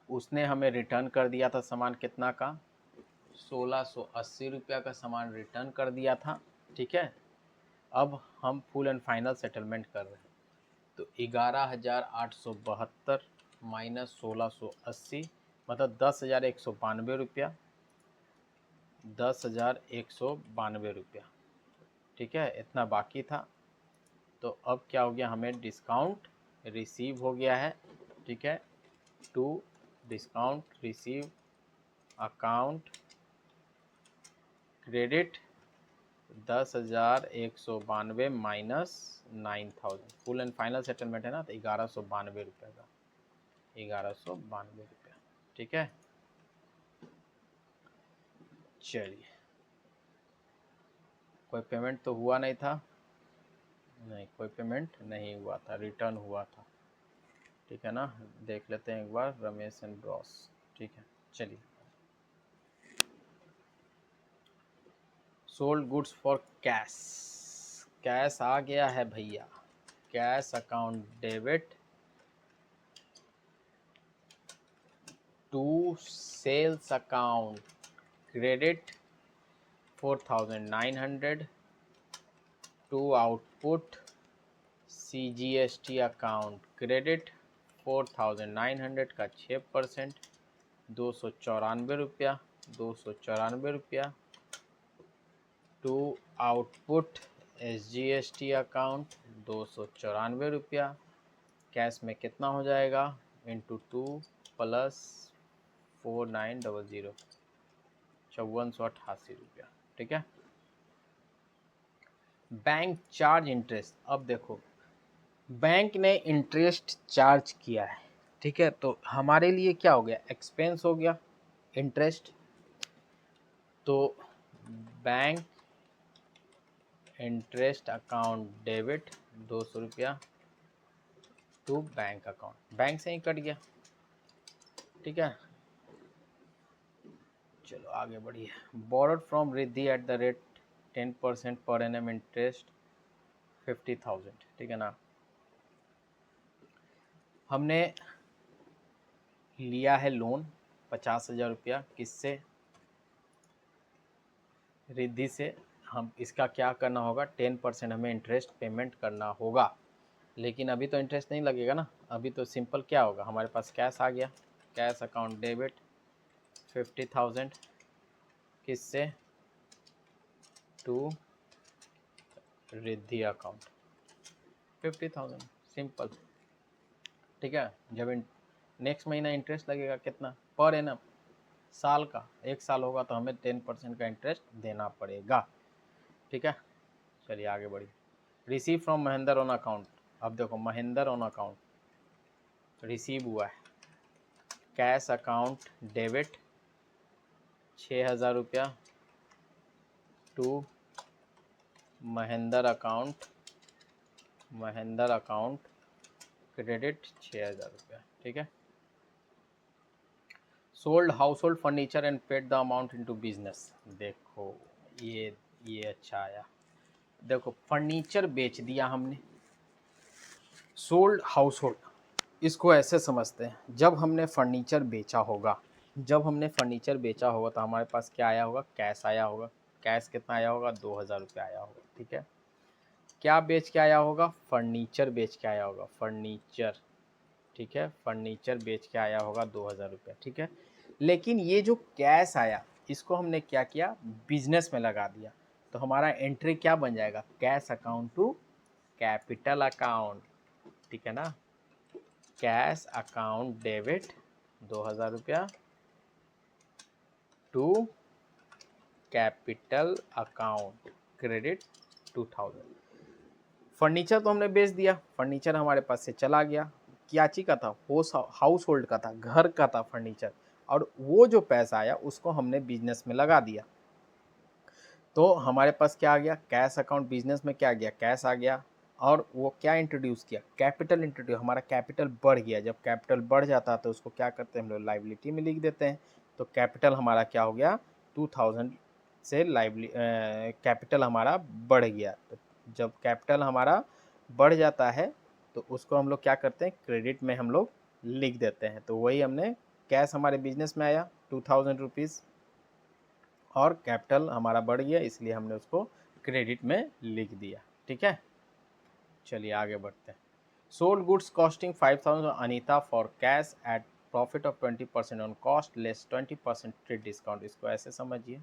उसने हमें रिटर्न कर दिया था सामान कितना का? 1680 रुपया का सामान रिटर्न कर दिया था। ठीक है, अब हम फुल एंड फाइनल सेटलमेंट कर रहे हैं। तो 11,872 माइनस 1680 मतलब 10,192 रुपया, 10,192 रुपया। ठीक है, इतना बाकी था। तो अब क्या हो गया? हमें डिस्काउंट रिसीव हो गया है। ठीक है, to discount receive account credit 10,192 minus 9,000। Full and final settlement है ना, तो 1,192 रुपये का, 1,192 रुपया। ठीक है, चलिए, कोई पेमेंट तो हुआ नहीं था? नहीं, कोई पेमेंट नहीं हुआ था, रिटर्न हुआ था। ठीक है ना, देख लेते हैं एक बार रमेश एंड ब्रॉस। ठीक है, चलिए, sold goods for cash, cash आ गया है भैया। Cash account debit to sales account credit 4,900 to output CGST account credit 4,900 का 6%, 294 रुपया। ₹294, to output SGST account ₹294, cash में कितना हो जाएगा इंटू 2 प्लस 4900 ₹5488, ठीक है। बैंक चार्ज इंटरेस्ट, अब देखो बैंक ने इंटरेस्ट चार्ज किया है, ठीक है, तो हमारे लिए क्या हो गया, एक्सपेंस हो गया इंटरेस्ट। तो bank interest account debit ₹200 to bank account, bank से ही कट गया, ठीक है। चलो आगे बढ़िए। Borrowed from Riddhi at the rate 10% per annum interest 50,000, ठीक है ना। हमने लिया है लोन 50,000 रुपया, किससे, रिद्धि से। हम इसका क्या करना होगा, 10% हमें इंटरेस्ट पेमेंट करना होगा, लेकिन अभी तो इंटरेस्ट नहीं लगेगा ना, अभी तो सिंपल क्या होगा, हमारे पास कैश आ गया, कैश अकाउंट डेबिट 50,000 किससे, टू रिद्धि अकाउंट 50,000, सिंपल, ठीक है। जब नेक्स्ट महीना इंटरेस्ट लगेगा कितना, पर एनम, साल का, 1 साल होगा तो हमें 10% का इंटरेस्ट देना पड़ेगा, ठीक है। चलिए आगे बढ़िए। Receive from Mahendra on account, अब देखो महेंद्र ऑन अकाउंट रिसीव हुआ है, कैश अकाउंट डेबिट 6,000 रुपया टू महेंद्र अकाउंट क्रेडिट 6,000 रुपया, ठीक है। Sold house hold furniture and paid the amount into business, देखो ये अच्छा आया, देखो फर्नीचर बेच दिया हमने, सोल्ड हाउस होल्ड, इसको ऐसे समझते हैं, जब हमने फर्नीचर बेचा होगा, तो हमारे पास क्या आया होगा, कैश आया होगा, कैश कितना आया होगा, 2,000 रुपया आया होगा, ठीक है। क्या बेच के आया होगा, फर्नीचर बेच के आया होगा, फर्नीचर, ठीक है, फर्नीचर बेच के आया होगा 2,000 रुपया, ठीक है। लेकिन ये जो कैश आया, इसको हमने क्या किया, बिजनेस में लगा दिया, तो हमारा एंट्री क्या बन जाएगा, cash account to capital account, ठीक है ना। कैश अकाउंट डेबिट 2,000 रुपया to capital account credit 2,000। Furniture तो हमने बेच दिया, फर्नीचर हमारे पास से चला गया, क्या चीज का था, हाउस होल्ड का था, घर का था फर्नीचर, और वो जो पैसा आया उसको हमने बिजनेस में लगा दिया, तो हमारे पास क्या आ गया, कैश अकाउंट, बिजनेस में क्या आ गया, कैश आ गया, और वो क्या इंट्रोड्यूस किया, कैपिटल इंट्रोड्यूस, हमारा कैपिटल बढ़ गया, जब कैपिटल बढ़ जाता है तो उसको क्या करते हैं हम लोग, लाइबिलिटी में लिख देते हैं, तो कैपिटल हमारा क्या हो गया, 2,000 से कैपिटल हमारा बढ़ गया, तो जब कैपिटल हमारा बढ़ जाता है तो उसको हम लोग क्या करते हैं, क्रेडिट में हम लोग लिख देते हैं, तो वही हमने, कैश हमारे बिजनेस में आया 2,000 रुपीज़, और कैपिटल हमारा बढ़ गया इसलिए हमने उसको क्रेडिट में लिख दिया, ठीक है। चलिए आगे बढ़ते हैं। Sold goods costing 5,000 Anita for cash at profit of 20% on cost less 20% trade discount, इसको ऐसे समझिए,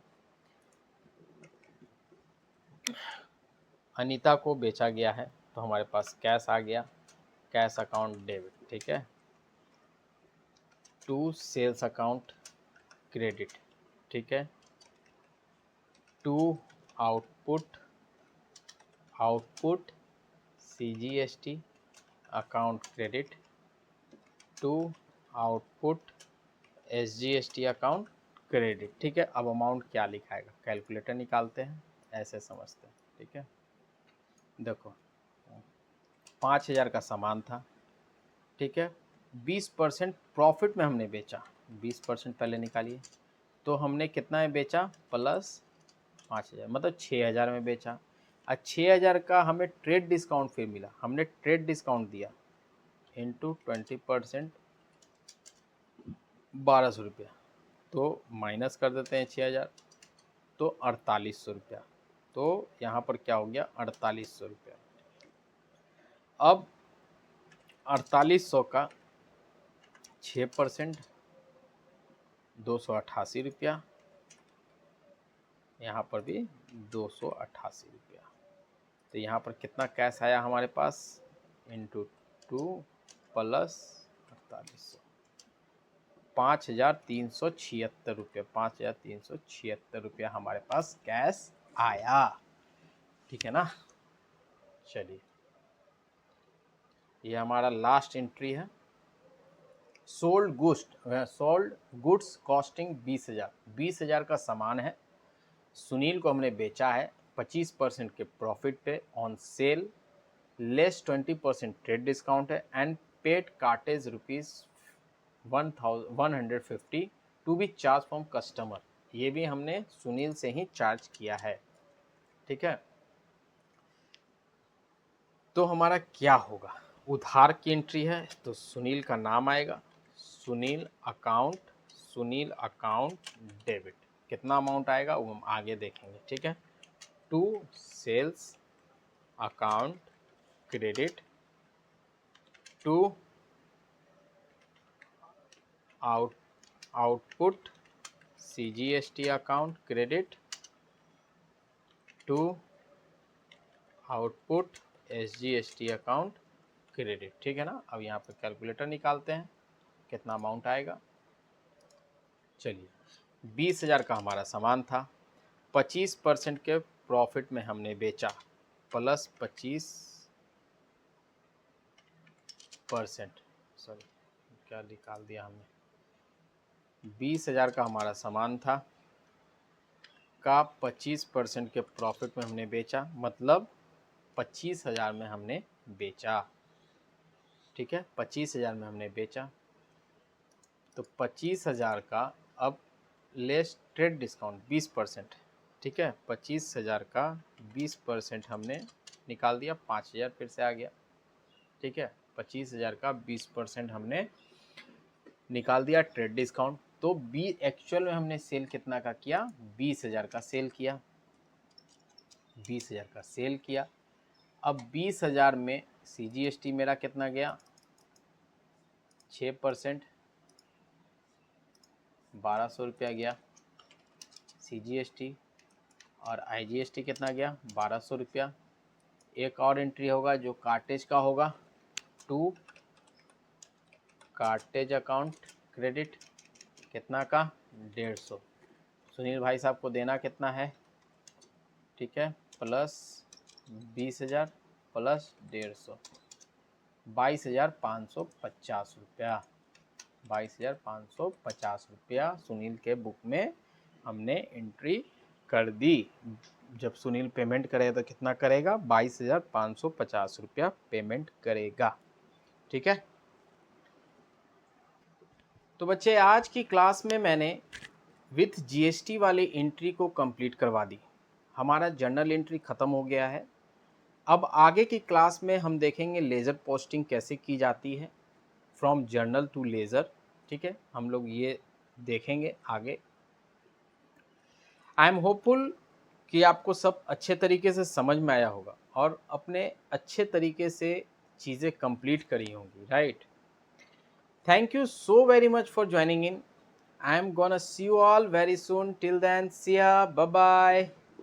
अनीता को बेचा गया है तो हमारे पास कैश आ गया, कैश अकाउंट डेबिट, ठीक है, टू सेल्स अकाउंट क्रेडिट, ठीक है, to output CGST account credit to output SGST account credit, ठीक है। अब अमाउंट क्या लिखाएगा, कैलकुलेटर निकालते हैं, ऐसे समझते हैं, ठीक है। देखो 5,000 का सामान था, ठीक है, 20% प्रॉफिट में हमने बेचा, 20% पहले निकालिए, तो हमने कितना में बेचा, प्लस 5,000, मतलब 6,000 में बेचा, और 6,000 का हमें ट्रेड डिस्काउंट फिर मिला, हमने ट्रेड डिस्काउंट दिया इंटू 20%, 1,200 रुपया, तो माइनस कर देते हैं 6,000, तो 4,800 रुपया, तो यहाँ पर क्या हो गया, 4,800 रुपया। अब 4,800 का 6% 288 रुपया, यहाँ पर भी 288 रुपया। तो यहाँ पर कितना कैश आया हमारे पास, इंटू 2 प्लस 4800, 5376 रुपये, 5376 रुपया हमारे पास कैश आया। ठीक है ना। चलिए, ये हमारा लास्ट एंट्री है। सोल्ड गुड्स कॉस्टिंग 20,000, 20,000 का सामान है, सुनील को हमने बेचा है 25% के प्रॉफिट पे on sale, less 20% trade discount है, and paid cartage ₹150 to be charge from customer. ये भी हमने सुनील से ही चार्ज किया है। ठीक है, तो हमारा क्या होगा, उधार की एंट्री है तो सुनील का नाम आएगा, सुनील अकाउंट डेबिट। कितना अमाउंट आएगा वो हम आगे देखेंगे। ठीक है, to sales account credit, to output CGST account credit, to output SGST account credit. ठीक है ना। अब यहाँ पे कैलकुलेटर निकालते हैं, कितना अमाउंट आएगा। चलिए, 20,000 का हमारा सामान था, 25% के प्रॉफिट में हमने बेचा, प्लस 25%, सॉरी क्या निकाल दिया हमने, 20,000 का हमारा सामान था, का 25% के प्रॉफिट में हमने बेचा, मतलब 25,000 में हमने बेचा। ठीक है, 25,000 में हमने बेचा, तो 25,000 का अब लेस ट्रेड डिस्काउंट 20%। ठीक है, 25,000 का 20% हमने निकाल दिया, 5,000 फिर से आ गया। ठीक है, 25,000 का 20% हमने निकाल दिया ट्रेड डिस्काउंट, तो एक्चुअल में हमने सेल कितना का किया, 20,000 का सेल किया, 20,000 का सेल किया। अब 20,000 में CGST मेरा कितना गया, 6%, 1,200 रुपया गया CGST, और IGST कितना गया, 1,200 रुपया। एक और एंट्री होगा जो कार्टेज का होगा, टू कार्टेज अकाउंट क्रेडिट, कितना का, 150। सुनील भाई साहब को देना कितना है, ठीक है, प्लस 20,000 प्लस 150, 22,550 रुपया, 22,550 रुपया सुनील के बुक में हमने एंट्री कर दी। जब सुनील पेमेंट करेगा तो कितना करेगा, 22,550 रुपया पेमेंट करेगा। ठीक है, तो बच्चे आज की क्लास में मैंने विथ GST वाली एंट्री को कंप्लीट करवा दी। हमारा जर्नल एंट्री ख़त्म हो गया है। अब आगे की क्लास में हम देखेंगे लेज़र पोस्टिंग कैसे की जाती है, फ्रॉम जर्नल टू लेज़र। ठीक है, हम लोग ये देखेंगे आगे। आई एम होपफुल कि आपको सब अच्छे तरीके से समझ में आया होगा और अपने अच्छे तरीके से चीज़ें कंप्लीट करी होंगी, right. Thank you so very much for joining in. I am gonna see you all very soon. Till then, see ya. Bye bye.